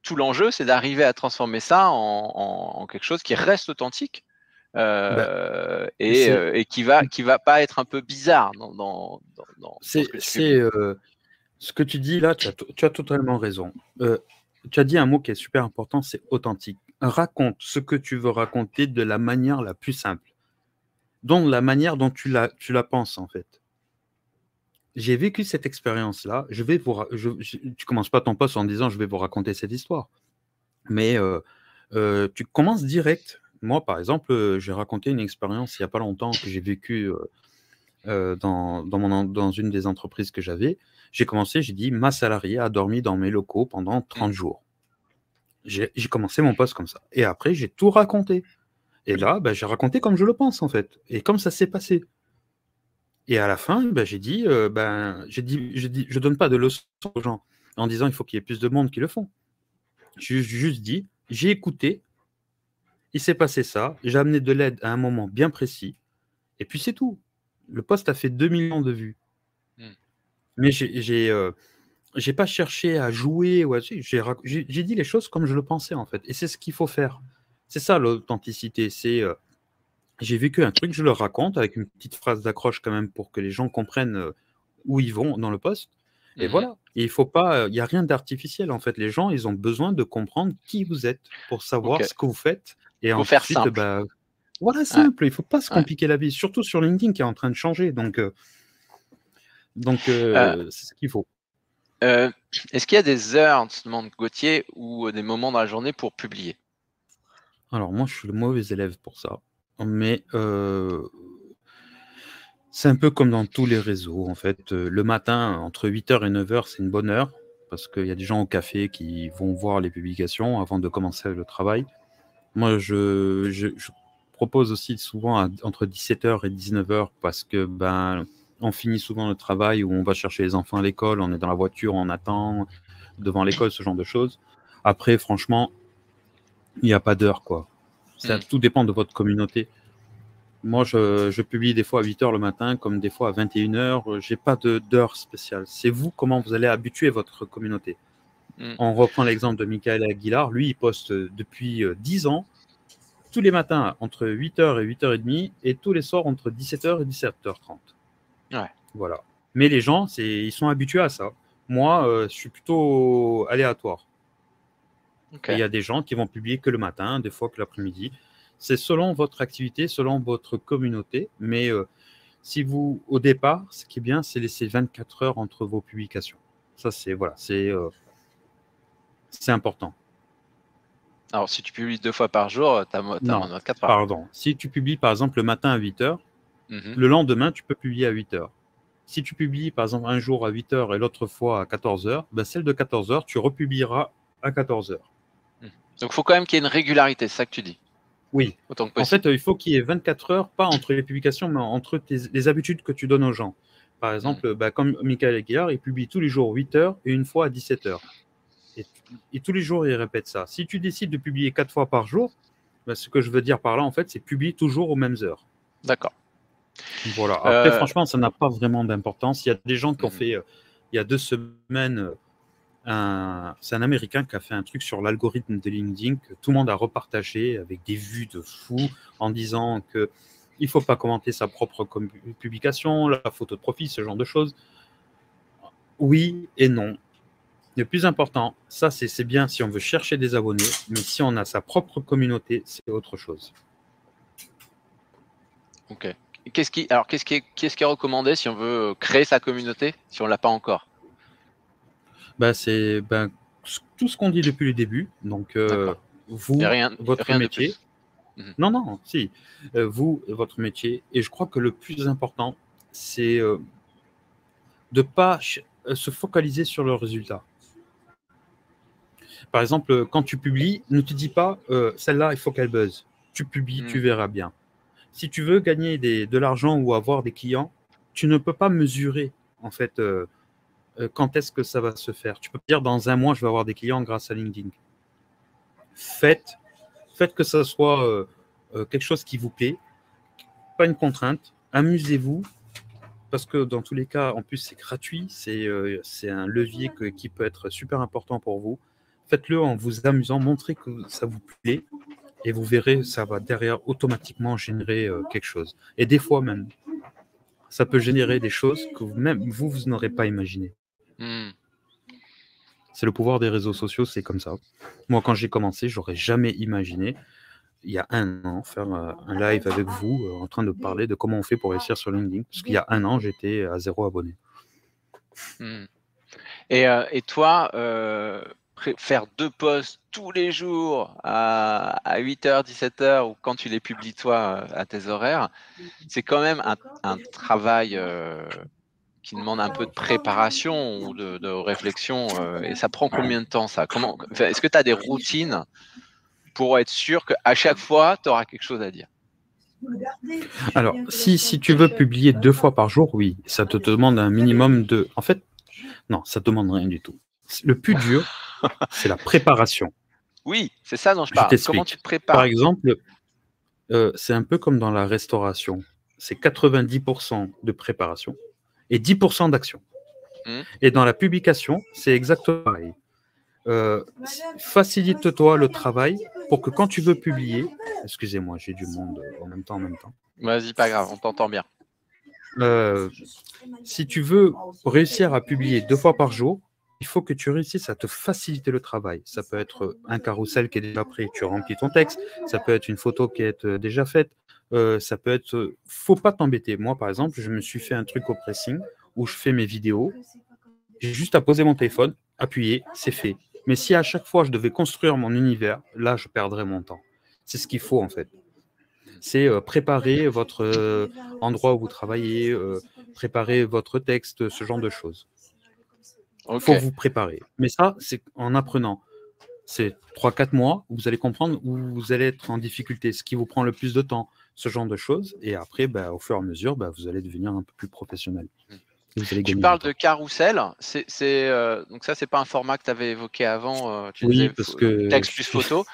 Speaker 1: tout l'enjeu, c'est d'arriver à transformer ça en quelque chose qui reste authentique et qui va pas être un peu bizarre dans ce que tu publies.
Speaker 2: Ce que tu dis là, tu as totalement raison. Tu as dit un mot qui est super important, c'est authentique. Raconte ce que tu veux raconter de la manière la plus simple, donc la manière dont tu la penses en fait. J'ai vécu cette expérience-là. Tu commences pas ton post en disant je vais vous raconter cette histoire, mais tu commences direct. Moi, par exemple, j'ai raconté une expérience il n'y a pas longtemps que j'ai vécue dans une des entreprises que j'avais. J'ai dit ma salariée a dormi dans mes locaux pendant 30 jours. J'ai commencé mon post comme ça. Et après, j'ai tout raconté. Et là, j'ai raconté comme je le pense en fait, et comme ça s'est passé. Et à la fin, j'ai dit, je donne pas de leçons aux gens en disant il faut qu'il y ait plus de monde qui le font. J'ai juste dit, j'ai écouté, il s'est passé ça, j'ai amené de l'aide à un moment bien précis, et puis c'est tout. Le post a fait 2 millions de vues. Mais j'ai pas cherché à jouer, j'ai dit les choses comme je le pensais en fait. Et c'est ce qu'il faut faire. C'est ça l'authenticité, c'est j'ai vécu un truc, je le raconte avec une petite phrase d'accroche quand même pour que les gens comprennent où ils vont dans le poste. Et voilà. Et il faut pas, il y a rien d'artificiel en fait. Les gens, ils ont besoin de comprendre qui vous êtes pour savoir ce que vous faites. Et
Speaker 1: faut faire
Speaker 2: ensuite,
Speaker 1: simple.
Speaker 2: voilà, simple. Il faut pas se compliquer la vie, surtout sur LinkedIn qui est en train de changer. Donc c'est ce qu'il faut.
Speaker 1: Est-ce qu'il y a des heures, demande Gauthier, ou des moments dans la journée pour publier?
Speaker 2: Alors moi, je suis le mauvais élève pour ça. Mais c'est un peu comme dans tous les réseaux, en fait. Le matin, entre 8h et 9h, c'est une bonne heure, parce qu'il y a des gens au café qui vont voir les publications avant de commencer le travail. Moi, je propose aussi souvent entre 17h et 19h parce que on finit souvent le travail ou on va chercher les enfants à l'école, on est dans la voiture, on attend devant l'école, ce genre de choses. Après, franchement, il n'y a pas d'heure, quoi. Tout dépend de votre communauté. Moi, je publie des fois à 8h le matin, comme des fois à 21h. Je n'ai pas d'heure spéciale. C'est vous, comment vous allez habituer votre communauté. On reprend l'exemple de Michael Aguilar. Lui, il poste depuis 10 ans, tous les matins entre 8h et 8h30, et tous les soirs entre 17h et 17h30.
Speaker 1: Ouais.
Speaker 2: Voilà. Mais les gens, ils sont habitués à ça. Moi, je suis plutôt aléatoire. Okay. Il y a des gens qui vont publier que le matin, des fois que l'après-midi. C'est selon votre activité, selon votre communauté. Mais si vous, au départ, ce qui est bien, c'est laisser 24 heures entre vos publications. Ça, c'est important.
Speaker 1: Alors, si tu publies 2 fois par jour, tu as moins de 24 heures.
Speaker 2: Pardon. Si tu publies, par exemple, le matin à 8h, le lendemain, tu peux publier à 8h. Si tu publies, par exemple, un jour à 8h et l'autre fois à 14h, celle de 14h, tu republieras à 14h.
Speaker 1: Donc, il faut quand même qu'il y ait une régularité, c'est ça que tu dis?
Speaker 2: Oui.
Speaker 1: Autant que
Speaker 2: en fait, il faut qu'il y ait 24 heures, pas entre les publications, mais entre les habitudes que tu donnes aux gens. Par exemple, comme Michael Aguilar, il publie tous les jours 8h et une fois à 17h. Et tous les jours, il répète ça. Si tu décides de publier 4 fois par jour, ce que je veux dire par là, en fait, c'est publier toujours aux mêmes heures.
Speaker 1: D'accord.
Speaker 2: Voilà. Après, franchement, ça n'a pas vraiment d'importance. Il y a des gens qui ont fait, il y a 2 semaines, c'est un Américain qui a fait un truc sur l'algorithme de LinkedIn que tout le monde a repartagé avec des vues de fou en disant qu'il ne faut pas commenter sa propre publication, la photo de profil, ce genre de choses. Oui et non. Le plus important, ça c'est bien si on veut chercher des abonnés, mais si on a sa propre communauté, c'est autre chose.
Speaker 1: Ok. Qu'est-ce qui est recommandé si on veut créer sa communauté, si on ne l'a pas encore?
Speaker 2: C'est tout ce qu'on dit depuis le début. Donc, votre métier. Non, si. Vous, votre métier. Et je crois que le plus important, c'est de ne pas se focaliser sur le résultat. Par exemple, quand tu publies, ne te dis pas celle-là, il faut qu'elle buzz. Tu publies, tu verras bien. Si tu veux gagner de l'argent ou avoir des clients, tu ne peux pas mesurer, en fait, quand est-ce que ça va se faire. Tu peux dire dans 1 mois, je vais avoir des clients grâce à LinkedIn. Faites que ça soit quelque chose qui vous plaît, pas une contrainte. Amusez-vous, parce que dans tous les cas, en plus, c'est gratuit. C'est un levier qui peut être super important pour vous. Faites-le en vous amusant, montrez que ça vous plaît, et vous verrez, ça va derrière automatiquement générer quelque chose. Et des fois même, ça peut générer des choses que vous n'aurez pas imaginées. C'est le pouvoir des réseaux sociaux, c'est comme ça. Moi, quand j'ai commencé, j'aurais jamais imaginé, il y a 1 an, faire un live avec vous en train de parler de comment on fait pour réussir sur LinkedIn. Parce qu'il y a 1 an, j'étais à 0 abonné.
Speaker 1: Et toi, faire 2 posts tous les jours à 8h, 17h ou quand tu les publies toi à tes horaires, c'est quand même un travail qui demande un peu de préparation ou de réflexion. Et ça prend combien de temps ça? Est-ce que tu as des routines pour être sûr qu'à chaque fois, tu auras quelque chose à dire?
Speaker 2: Alors, si tu veux publier 2 fois par jour, oui, ça te demande un minimum de... En fait, non, ça ne demande rien du tout. Le plus dur, c'est la préparation.
Speaker 1: Oui, c'est ça dont je parle. Comment tu te prépares?
Speaker 2: Par exemple, c'est un peu comme dans la restauration. C'est 90% de préparation et 10% d'action. Et dans la publication, c'est exactement pareil. Facilite-toi le travail pour que quand tu veux publier... Excusez-moi, j'ai du monde en même temps.
Speaker 1: Vas-y, pas grave, on t'entend bien.
Speaker 2: Si tu veux réussir à publier 2 fois par jour, il faut que tu réussisses à te faciliter le travail. Ça peut être un carrousel qui est déjà prêt, tu remplis ton texte. Ça peut être une photo qui est déjà faite. Ça peut être... Faut pas t'embêter. Moi, par exemple, je me suis fait un truc au pressing où je fais mes vidéos. J'ai juste à poser mon téléphone, appuyer, c'est fait. Mais si à chaque fois je devais construire mon univers, là, je perdrais mon temps. C'est ce qu'il faut, en fait. C'est préparer votre endroit où vous travaillez, préparer votre texte, ce genre de choses. Il faut vous préparer. Mais ça, c'est en apprenant. C'est 3-4 mois où vous allez comprendre où vous allez être en difficulté, ce qui vous prend le plus de temps, ce genre de choses. Et après, au fur et à mesure, vous allez devenir un peu plus professionnel. Et vous allez
Speaker 1: Tu
Speaker 2: gagner
Speaker 1: parles
Speaker 2: du temps.
Speaker 1: de carrousel. Donc ça, c'est pas un format que tu avais évoqué avant. Tu
Speaker 2: Oui,
Speaker 1: disais
Speaker 2: parce que
Speaker 1: texte plus photo.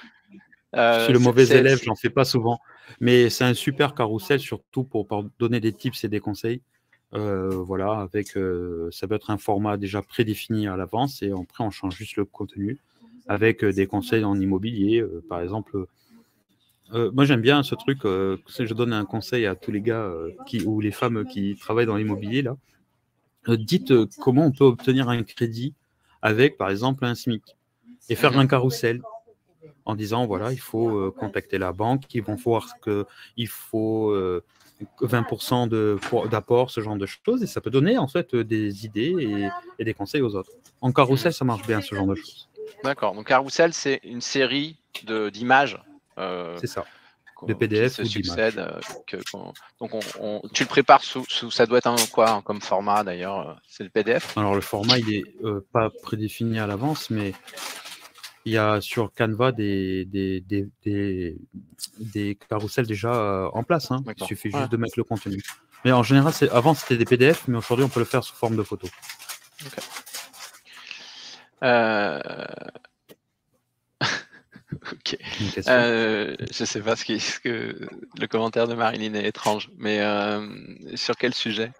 Speaker 2: je suis le mauvais élève, j'en fais pas souvent. Mais c'est un super carrousel, surtout pour donner des tips et des conseils. Voilà, avec ça peut être un format déjà prédéfini à l'avance et après on change juste le contenu avec des conseils en immobilier. Par exemple, moi j'aime bien ce truc, je donne un conseil à tous les gars ou les femmes qui travaillent dans l'immobilier là. Dites comment on peut obtenir un crédit avec par exemple un SMIC et faire un carrousel en disant voilà, il faut contacter la banque, ils vont voir qu'il faut 20% d'apport, ce genre de choses, et ça peut donner en fait des idées et des conseils aux autres. En carrousel, ça marche bien, ce genre de choses.
Speaker 1: D'accord. Donc carrousel, c'est une série d'images.
Speaker 2: C'est ça. De PDF
Speaker 1: qui se
Speaker 2: ou d'images.
Speaker 1: succèdent. Donc tu le prépares ça doit être quoi comme format d'ailleurs? C'est le PDF?
Speaker 2: Alors le format, il est pas prédéfini à l'avance, mais il y a sur Canva des carousels déjà en place. Hein. Il suffit juste de mettre le contenu. Mais en général, avant c'était des PDF, mais aujourd'hui on peut le faire sous forme de photo.
Speaker 1: Okay. Ok. Je sais pas ce que le commentaire de Marilyn est étrange, mais sur quel sujet,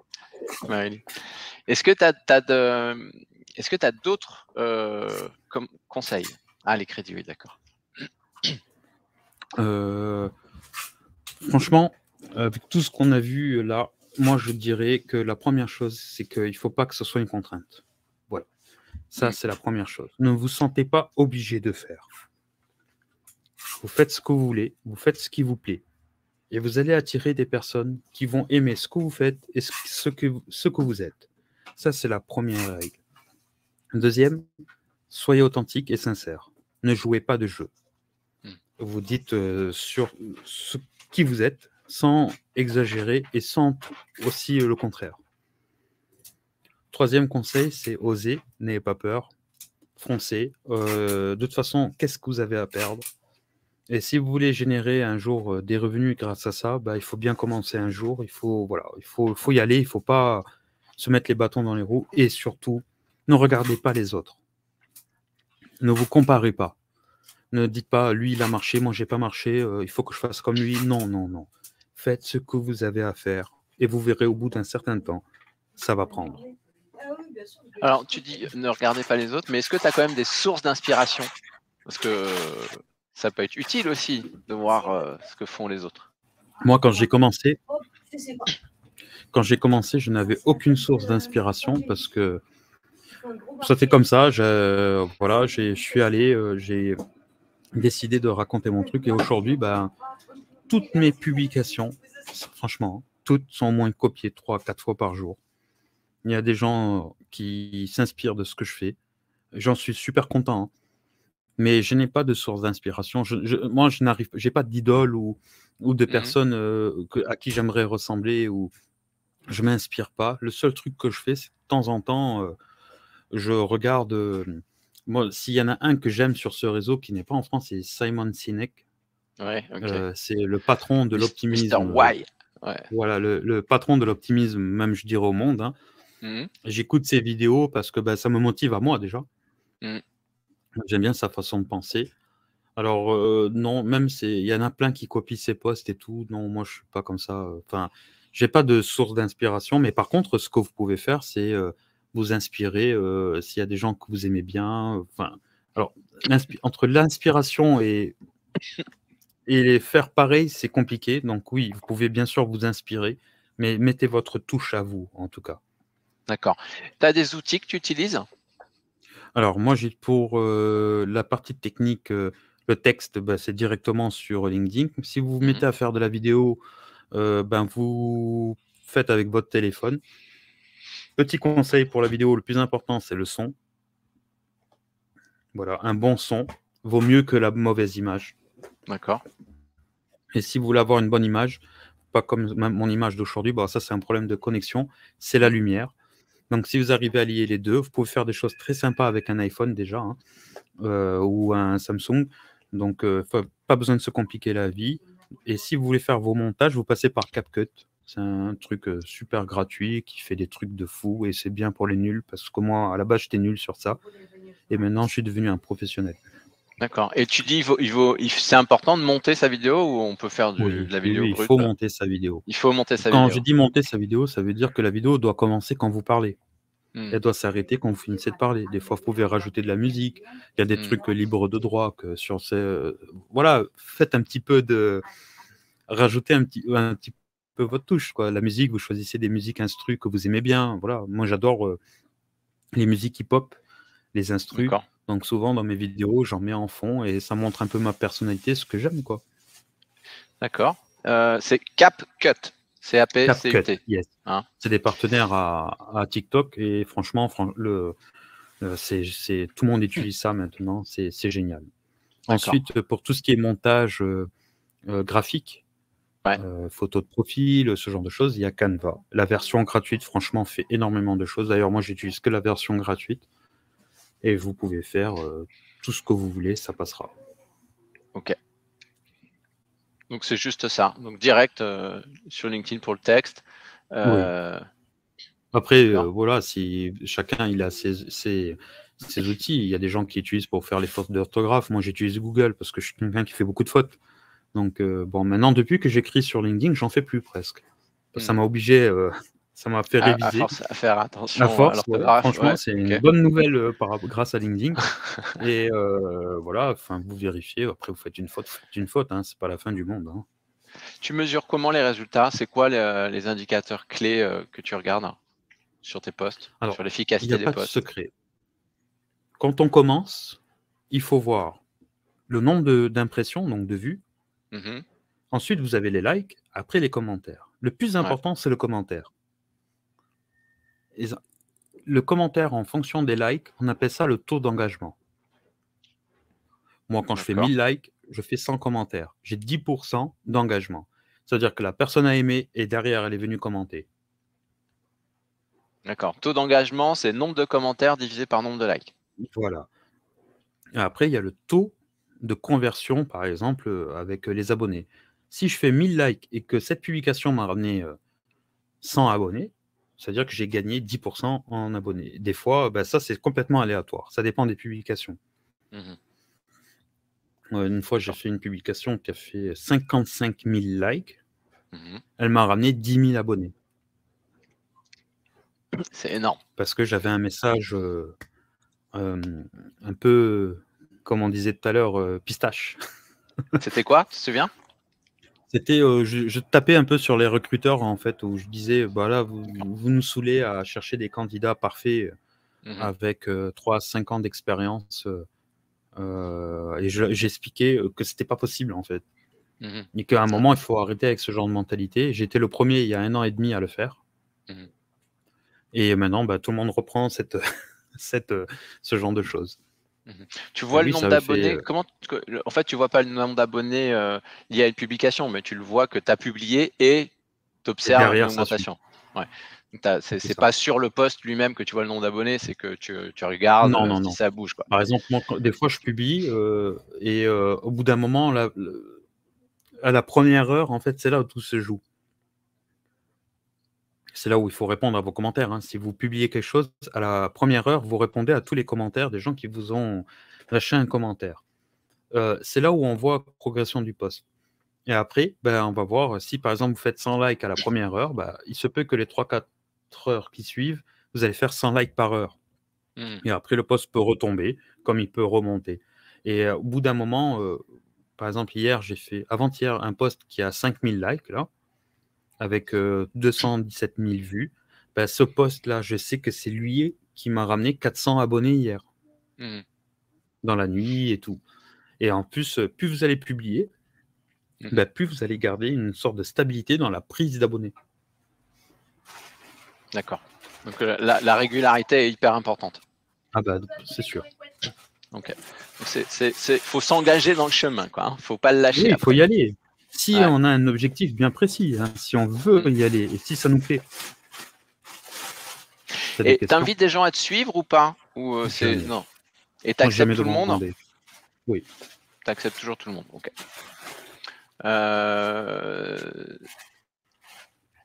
Speaker 1: Marilyn? Est-ce que tu as d'autres conseils? Ah, les crédits, oui, d'accord.
Speaker 2: Franchement, avec tout ce qu'on a vu là, moi je dirais que la première chose, c'est qu'il ne faut pas que ce soit une contrainte. Voilà. Ça, c'est la première chose. Ne vous sentez pas obligé de faire. Vous faites ce que vous voulez, vous faites ce qui vous plaît. Et vous allez attirer des personnes qui vont aimer ce que vous faites et ce que vous êtes. Ça, c'est la première règle. Deuxième, soyez authentique et sincère. Ne jouez pas de jeu. Vous dites sur qui vous êtes, sans exagérer et sans aussi le contraire. Troisième conseil, c'est oser, n'ayez pas peur, foncez. De toute façon, qu'est-ce que vous avez à perdre? Et si vous voulez générer un jour des revenus grâce à ça, il faut bien commencer un jour. Il faut y aller. Il ne faut pas se mettre les bâtons dans les roues. Et surtout, ne regardez pas les autres. Ne vous comparez pas. Ne dites pas, lui, il a marché, moi, j'ai pas marché. Il faut que je fasse comme lui. Non, non, non. Faites ce que vous avez à faire. Et vous verrez au bout d'un certain temps, ça va prendre.
Speaker 1: Alors, tu dis, ne regardez pas les autres, mais est-ce que tu as quand même des sources d'inspiration? Parce que ça peut être utile aussi de voir ce que font les autres.
Speaker 2: Moi, quand j'ai commencé, je n'avais aucune source d'inspiration parce que ça fait comme ça. Je suis allé, j'ai décidé de raconter mon truc et aujourd'hui, toutes mes publications, franchement, toutes sont au moins copiées 3-4 fois par jour. Il y a des gens qui s'inspirent de ce que je fais. J'en suis super content. Hein. Mais je n'ai pas de source d'inspiration. Moi, je n'ai pas d'idole ou de personnes à qui j'aimerais ressembler ou je m'inspire pas. Le seul truc que je fais, c'est de temps en temps, je regarde. Moi, s'il y en a un que j'aime sur ce réseau qui n'est pas en France, c'est Simon Sinek.
Speaker 1: Ouais, okay.
Speaker 2: C'est le patron de l'optimisme.
Speaker 1: Mr. Y. Ouais.
Speaker 2: Voilà, le patron de l'optimisme, même je dirais au monde. Hein. J'écoute ses vidéos parce que ça me motive à moi déjà. J'aime bien sa façon de penser. Alors, non, même il y en a plein qui copient ses posts et tout. Non, moi, je suis pas comme ça. Enfin, j'ai pas de source d'inspiration. Mais par contre, ce que vous pouvez faire, c'est vous inspirer s'il y a des gens que vous aimez bien. Alors, entre l'inspiration et les faire pareil, c'est compliqué. Donc oui, vous pouvez bien sûr vous inspirer, mais mettez votre touche à vous, en tout cas.
Speaker 1: D'accord. Tu as des outils que tu utilises?
Speaker 2: Alors, moi, pour la partie technique, le texte, c'est directement sur LinkedIn. Si vous vous mettez à faire de la vidéo, vous faites avec votre téléphone. Petit conseil pour la vidéo, le plus important, c'est le son. Voilà, un bon son vaut mieux que la mauvaise image.
Speaker 1: D'accord.
Speaker 2: Et si vous voulez avoir une bonne image, pas comme mon image d'aujourd'hui, ça c'est un problème de connexion, c'est la lumière. Donc, si vous arrivez à lier les deux, vous pouvez faire des choses très sympas avec un iPhone déjà, hein, ou un Samsung. Donc, pas besoin de se compliquer la vie. Et si vous voulez faire vos montages, vous passez par CapCut. C'est un truc super gratuit qui fait des trucs de fou et c'est bien pour les nuls parce que moi, à la base, j'étais nul sur ça. Et maintenant, je suis devenu un professionnel.
Speaker 1: D'accord. Et tu dis, c'est important de monter sa vidéo ou on peut faire de la vidéo
Speaker 2: oui,
Speaker 1: brute?
Speaker 2: il faut monter sa vidéo.
Speaker 1: Il faut monter sa
Speaker 2: Quand
Speaker 1: vidéo.
Speaker 2: je dis monter sa vidéo, ça veut dire que la vidéo doit commencer quand vous parlez. Elle doit s'arrêter quand vous finissez de parler. Des fois, vous pouvez rajouter de la musique. Il y a des trucs libres de droit que sur ces. Voilà, faites un petit peu de. Rajoutez un petit peu votre touche, quoi. La musique, vous choisissez des musiques instru que vous aimez bien. Voilà, moi j'adore les musiques hip-hop, les instrus. Donc souvent dans mes vidéos, j'en mets en fond et ça montre un peu ma personnalité, ce que j'aime, quoi. D'accord.
Speaker 1: C'est CapCut. CapCut.
Speaker 2: Yes. Hein, c'est des partenaires à TikTok et franchement, tout le monde utilise ça maintenant. C'est génial. Ensuite, pour tout ce qui est montage graphique, photo de profil, ce genre de choses, il y a Canva. La version gratuite, franchement, fait énormément de choses. D'ailleurs, moi, j'utilise que la version gratuite. Et vous pouvez faire tout ce que vous voulez, ça passera.
Speaker 1: Ok. Donc, c'est juste ça. Donc, direct sur LinkedIn pour le texte.
Speaker 2: Oui. Après, voilà, si chacun il a ses outils, il y a des gens qui utilisent pour faire les fautes d'orthographe. Moi, j'utilise Google parce que je suis quelqu'un qui fait beaucoup de fautes. Donc, bon, maintenant, depuis que j'écris sur LinkedIn, j'en fais plus presque. Ça m'a obligé, ça m'a fait réviser.
Speaker 1: À faire attention
Speaker 2: à force, franchement, c'est une bonne nouvelle grâce à LinkedIn. Et voilà, vous vérifiez. Après, vous faites une faute, hein, c'est pas la fin du monde. Hein.
Speaker 1: Tu mesures comment les résultats? C'est quoi les indicateurs clés que tu regardes sur tes posts, sur l'efficacité des posts?
Speaker 2: Il n'y a pas de secret. Quand on commence, il faut voir le nombre d'impressions, donc de vues. Ensuite, vous avez les likes, après les commentaires. Le plus important, c'est le commentaire. Le commentaire, en fonction des likes, on appelle ça le taux d'engagement. Moi, quand je fais 1000 likes, je fais 100 commentaires. J'ai 10% d'engagement. C'est-à-dire que la personne a aimé et derrière, elle est venue commenter.
Speaker 1: D'accord. Taux d'engagement, c'est nombre de commentaires divisé par nombre de likes.
Speaker 2: Voilà. Et après, il y a le taux de conversion, par exemple, avec les abonnés. Si je fais 1000 likes et que cette publication m'a ramené 100 abonnés, c'est-à-dire que j'ai gagné 10% en abonnés. Des fois, ça, c'est complètement aléatoire. Ça dépend des publications. Une fois, j'ai fait une publication qui a fait 55 000 likes. Elle m'a ramené 10 000 abonnés.
Speaker 1: C'est énorme.
Speaker 2: Parce que j'avais un message un peu, comme on disait tout à l'heure, pistache.
Speaker 1: C'était quoi? Tu te souviens?
Speaker 2: C'était, je tapais un peu sur les recruteurs, en fait, où je disais, là, vous nous saoulez à chercher des candidats parfaits avec 3 à 5 ans d'expérience. Et j'expliquais que c'était pas possible, en fait. Et qu'à un moment, il faut arrêter avec ce genre de mentalité. J'étais le premier, il y a 1 an et demi, à le faire. Et maintenant, tout le monde reprend ce genre de choses.
Speaker 1: Tu vois le nombre d'abonnés, en fait, tu vois pas le nombre d'abonnés liés à une publication, mais tu le vois que tu as publié et tu observes une augmentation. C'est pas sur le post lui-même que tu vois le nombre d'abonnés, c'est que tu regardes si ça bouge. Quoi.
Speaker 2: Par exemple, moi, des fois, je publie et au bout d'un moment, à la première heure, en fait, c'est là où tout se joue. C'est là où il faut répondre à vos commentaires. Hein. Si vous publiez quelque chose, à la première heure, vous répondez à tous les commentaires des gens qui vous ont lâché un commentaire. C'est là où on voit la progression du post. Et après, on va voir si, par exemple, vous faites 100 likes à la première heure, il se peut que les 3-4 heures qui suivent, vous allez faire 100 likes par heure. Et après, le post peut retomber, comme il peut remonter. Et au bout d'un moment, par exemple, avant-hier, un post qui a 5000 likes, là, avec 217 000 vues. Ce post-là, je sais que c'est lui qui m'a ramené 400 abonnés hier. Dans la nuit et tout. Et en plus, plus vous allez publier, plus vous allez garder une sorte de stabilité dans la prise d'abonnés.
Speaker 1: D'accord. Donc la régularité est hyper importante.
Speaker 2: Ah c'est sûr.
Speaker 1: Ok. Faut s'engager dans le chemin, quoi. Hein. Faut pas le lâcher.
Speaker 2: Oui, il faut y aller. Si on a un objectif bien précis, hein, si on veut y aller, et si ça nous plaît. Tu as des
Speaker 1: Et
Speaker 2: questions?
Speaker 1: t'invites des gens à te suivre ou pas? Ou c'est
Speaker 2: Jamais.
Speaker 1: non. Et
Speaker 2: Moi,
Speaker 1: t'acceptes
Speaker 2: jamais
Speaker 1: tout le monde?
Speaker 2: demandé. Oui.
Speaker 1: T'acceptes toujours tout le monde. Ok.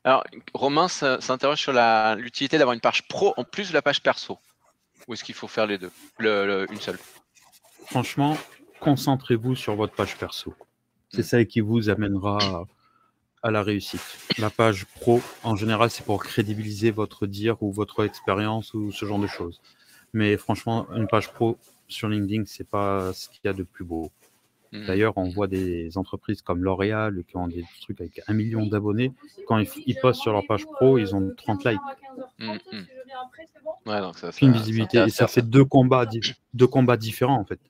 Speaker 1: Alors, Romain s'interroge sur l'utilité d'avoir une page pro en plus de la page perso. Ou est-ce qu'il faut faire les deux? Une seule?
Speaker 2: Franchement, concentrez-vous sur votre page perso. C'est ça qui vous amènera à la réussite. La page pro, en général, c'est pour crédibiliser votre dire ou votre expérience ou ce genre de choses. Mais franchement, une page pro sur LinkedIn, c'est pas ce qu'il y a de plus beau. D'ailleurs, on voit des entreprises comme L'Oréal qui ont des trucs avec 1 million d'abonnés. Quand ils postent sur leur page pro, ils ont 30 likes.
Speaker 1: Ouais, donc ça,
Speaker 2: Une visibilité. Et ça fait deux combats différents, en fait.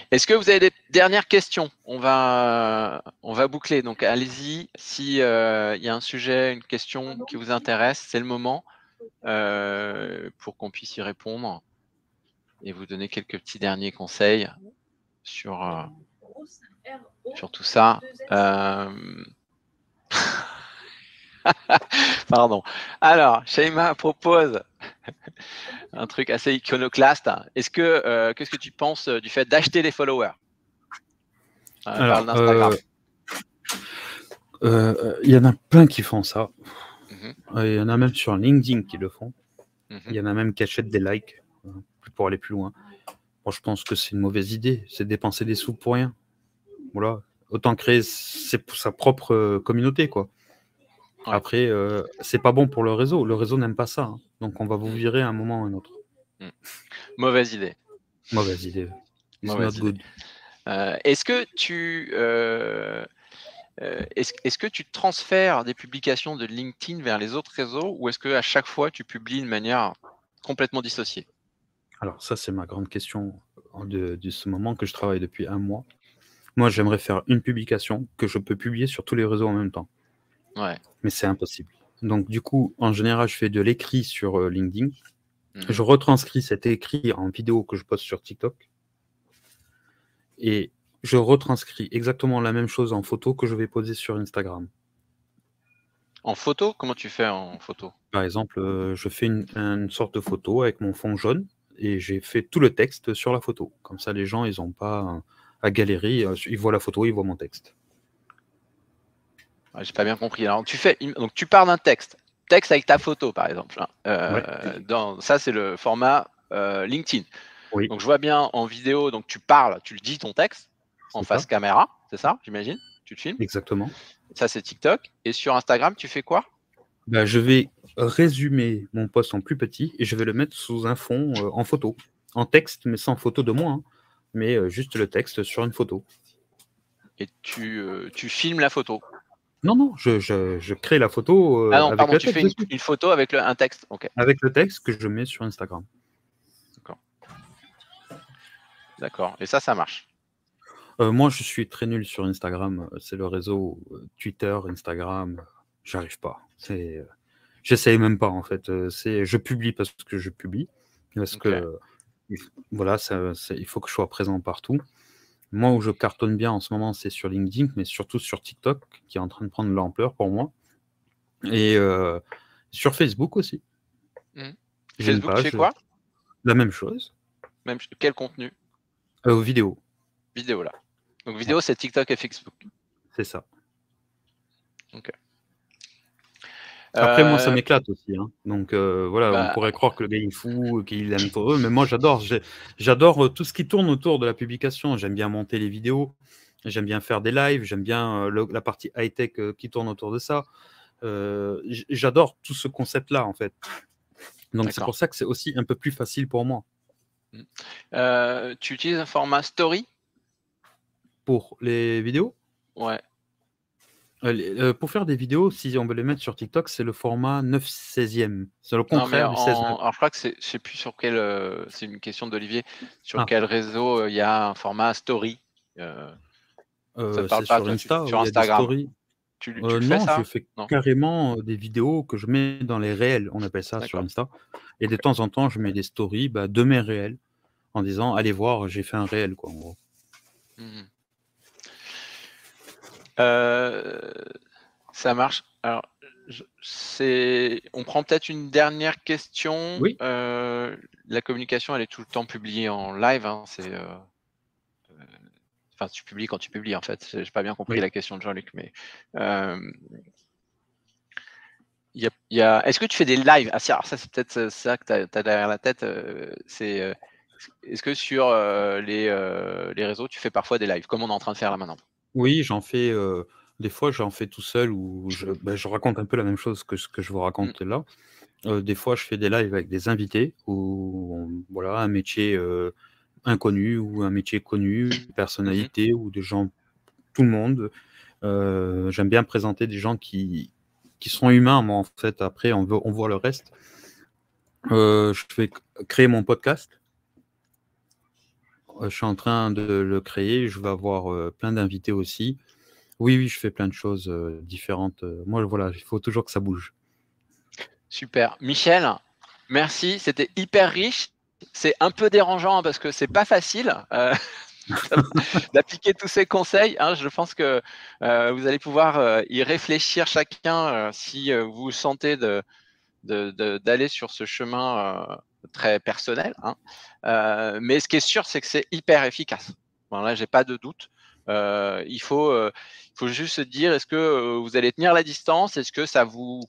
Speaker 1: Est-ce que vous avez des dernières questions? On va boucler. Donc, allez-y. Si y a un sujet, une question qui vous intéresse, c'est le moment pour qu'on puisse y répondre et vous donner quelques petits derniers conseils sur tout ça. Pardon. Alors, Shaima propose un truc assez iconoclaste. Qu'est-ce que tu penses du fait d'acheter des followers? Parle d'Instagram.
Speaker 2: Il y en a plein qui font ça. Il y en a même sur LinkedIn qui le font. Il y en a même qui achètent des likes pour aller plus loin. Moi, je pense que c'est une mauvaise idée. C'est dépenser des sous pour rien. Voilà. Autant créer sa propre communauté, quoi. Ouais. Après, c'est pas bon pour le réseau. Le réseau n'aime pas ça. Hein. Donc, on va vous virer à un moment ou à un autre.
Speaker 1: Mauvaise idée.
Speaker 2: Mauvaise idée. It's not good.
Speaker 1: Est-ce que tu est-ce que tu transfères des publications de LinkedIn vers les autres réseaux ou est-ce qu'à chaque fois tu publies de manière complètement dissociée?
Speaker 2: Alors ça, c'est ma grande question de ce moment que je travaille depuis 1 mois. Moi, j'aimerais faire une publication que je peux publier sur tous les réseaux en même temps.
Speaker 1: Ouais.
Speaker 2: Mais c'est impossible. Donc du coup, en général, je fais de l'écrit sur LinkedIn. Je retranscris cet écrit en vidéo que je poste sur TikTok. Et je retranscris exactement la même chose en photo que je vais poser sur Instagram.
Speaker 1: En photo? Comment tu fais en photo?
Speaker 2: Par exemple, je fais une sorte de photo avec mon fond jaune et j'ai fait tout le texte sur la photo. Comme ça, les gens, ils n'ont pas à galérer. Ils voient la photo, ils voient mon texte.
Speaker 1: J'ai pas bien compris. Alors, donc tu pars d'un texte avec ta photo, par exemple.
Speaker 2: Ouais.
Speaker 1: Ça, c'est le format LinkedIn.
Speaker 2: Oui.
Speaker 1: Donc, je vois bien en vidéo, donc tu parles, tu le dis ton texte en face caméra, c'est ça, j'imagine? Tu te filmes?
Speaker 2: Exactement.
Speaker 1: Ça, c'est TikTok. Et sur Instagram, tu fais quoi?
Speaker 2: Bah, je vais résumer mon post en plus petit et je vais le mettre sous un fond en photo. En texte, mais sans photo de moi. Hein, mais juste le texte sur une photo.
Speaker 1: Et tu filmes la photo?
Speaker 2: Non, je crée la photo
Speaker 1: ah non,
Speaker 2: avec
Speaker 1: pardon,
Speaker 2: le
Speaker 1: tu
Speaker 2: texte
Speaker 1: fais
Speaker 2: dessus.
Speaker 1: une photo avec un texte. Okay.
Speaker 2: Avec le texte que je mets sur Instagram.
Speaker 1: D'accord. Et ça marche.
Speaker 2: Moi, je suis très nul sur Instagram. C'est le réseau Twitter, Instagram. J'arrive pas. J'essaye même pas en fait. Je publie parce que je publie. Parce que voilà, il faut que je sois présent partout. Moi, où je cartonne bien en ce moment, c'est sur LinkedIn, mais surtout sur TikTok, qui est en train de prendre de l'ampleur pour moi. Et sur Facebook aussi. J'ai une
Speaker 1: Facebook,
Speaker 2: page.
Speaker 1: tu fais quoi?
Speaker 2: La même chose.
Speaker 1: Quel contenu?
Speaker 2: Vidéo.
Speaker 1: Vidéo, là. Donc, vidéo, c'est TikTok et Facebook.
Speaker 2: C'est ça.
Speaker 1: Ok.
Speaker 2: Après, moi, ça m'éclate aussi. Hein. Donc, voilà, on pourrait croire que le gars est fou, qu'il aime trop eux, mais moi, j'adore. J'adore tout ce qui tourne autour de la publication. J'aime bien monter les vidéos. J'aime bien faire des lives. J'aime bien la partie high-tech qui tourne autour de ça. J'adore tout ce concept-là, en fait. Donc, c'est pour ça que c'est aussi un peu plus facile pour moi.
Speaker 1: Tu utilises un format story?
Speaker 2: Pour les vidéos?
Speaker 1: Ouais.
Speaker 2: Pour faire des vidéos, si on veut les mettre sur TikTok, c'est le format 9/16e. C'est le contraire du 16.
Speaker 1: Alors, je crois que je sais plus sur quel. C'est une question d'Olivier. Sur quel réseau il y a un format story? Ça te parle pas,
Speaker 2: sur Insta,
Speaker 1: sur Instagram. Tu le fais,
Speaker 2: non,
Speaker 1: ça?
Speaker 2: je fais carrément des vidéos que je mets dans les réels, on appelle ça sur Insta. Et de temps en temps, je mets des stories de mes réels en disant allez voir, j'ai fait un réel, quoi, en gros.
Speaker 1: Ça marche. Alors, On prend peut-être une dernière question.
Speaker 2: Oui.
Speaker 1: La communication, elle est tout le temps publiée en live. Hein, enfin, tu publies quand tu publies, en fait. J'ai pas bien compris la question de Jean-Luc, mais est-ce que tu fais des lives? Ah, alors ça, c'est peut-être ça que tu as derrière la tête. Est-ce que sur les réseaux, tu fais parfois des lives, comme on est en train de faire là maintenant?
Speaker 2: Oui, j'en fais, des fois, j'en fais tout seul où je raconte un peu la même chose que ce que je vous raconte là. Des fois, je fais des lives avec des invités ou voilà, un métier inconnu ou un métier connu, une personnalité ou des gens, tout le monde. J'aime bien présenter des gens qui sont humains, moi, en fait. Après, on voit le reste. Je fais créer mon podcast. Je suis en train de le créer. Je vais avoir plein d'invités aussi. Oui, je fais plein de choses différentes. Moi, voilà, il faut toujours que ça bouge.
Speaker 1: Super. Michel, merci. C'était hyper riche. C'est un peu dérangeant parce que c'est pas facile d'appliquer tous ces conseils. Hein. Je pense que vous allez pouvoir y réfléchir chacun si vous sentez d'aller sur ce chemin très personnel. Hein. Mais ce qui est sûr, c'est que c'est hyper efficace. Bon, là, j'ai pas de doute. Il faut juste se dire, est-ce que vous allez tenir la distance? Est-ce que ça vous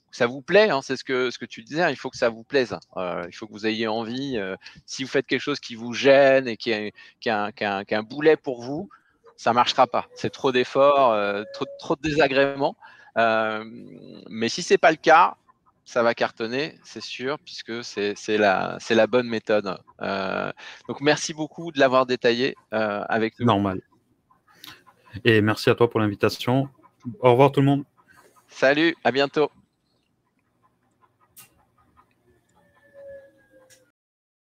Speaker 1: plaît, hein? C'est ce que tu disais, hein, il faut que ça vous plaise. Il faut que vous ayez envie. Si vous faites quelque chose qui vous gêne et qui est un boulet pour vous, ça marchera pas. C'est trop d'efforts, trop de désagréments. Mais si c'est pas le cas, ça va cartonner, c'est sûr, puisque c'est la bonne méthode. Donc, merci beaucoup de l'avoir détaillé avec nous.
Speaker 2: Normal. Et merci à toi pour l'invitation. Au revoir tout le monde.
Speaker 1: Salut, à bientôt.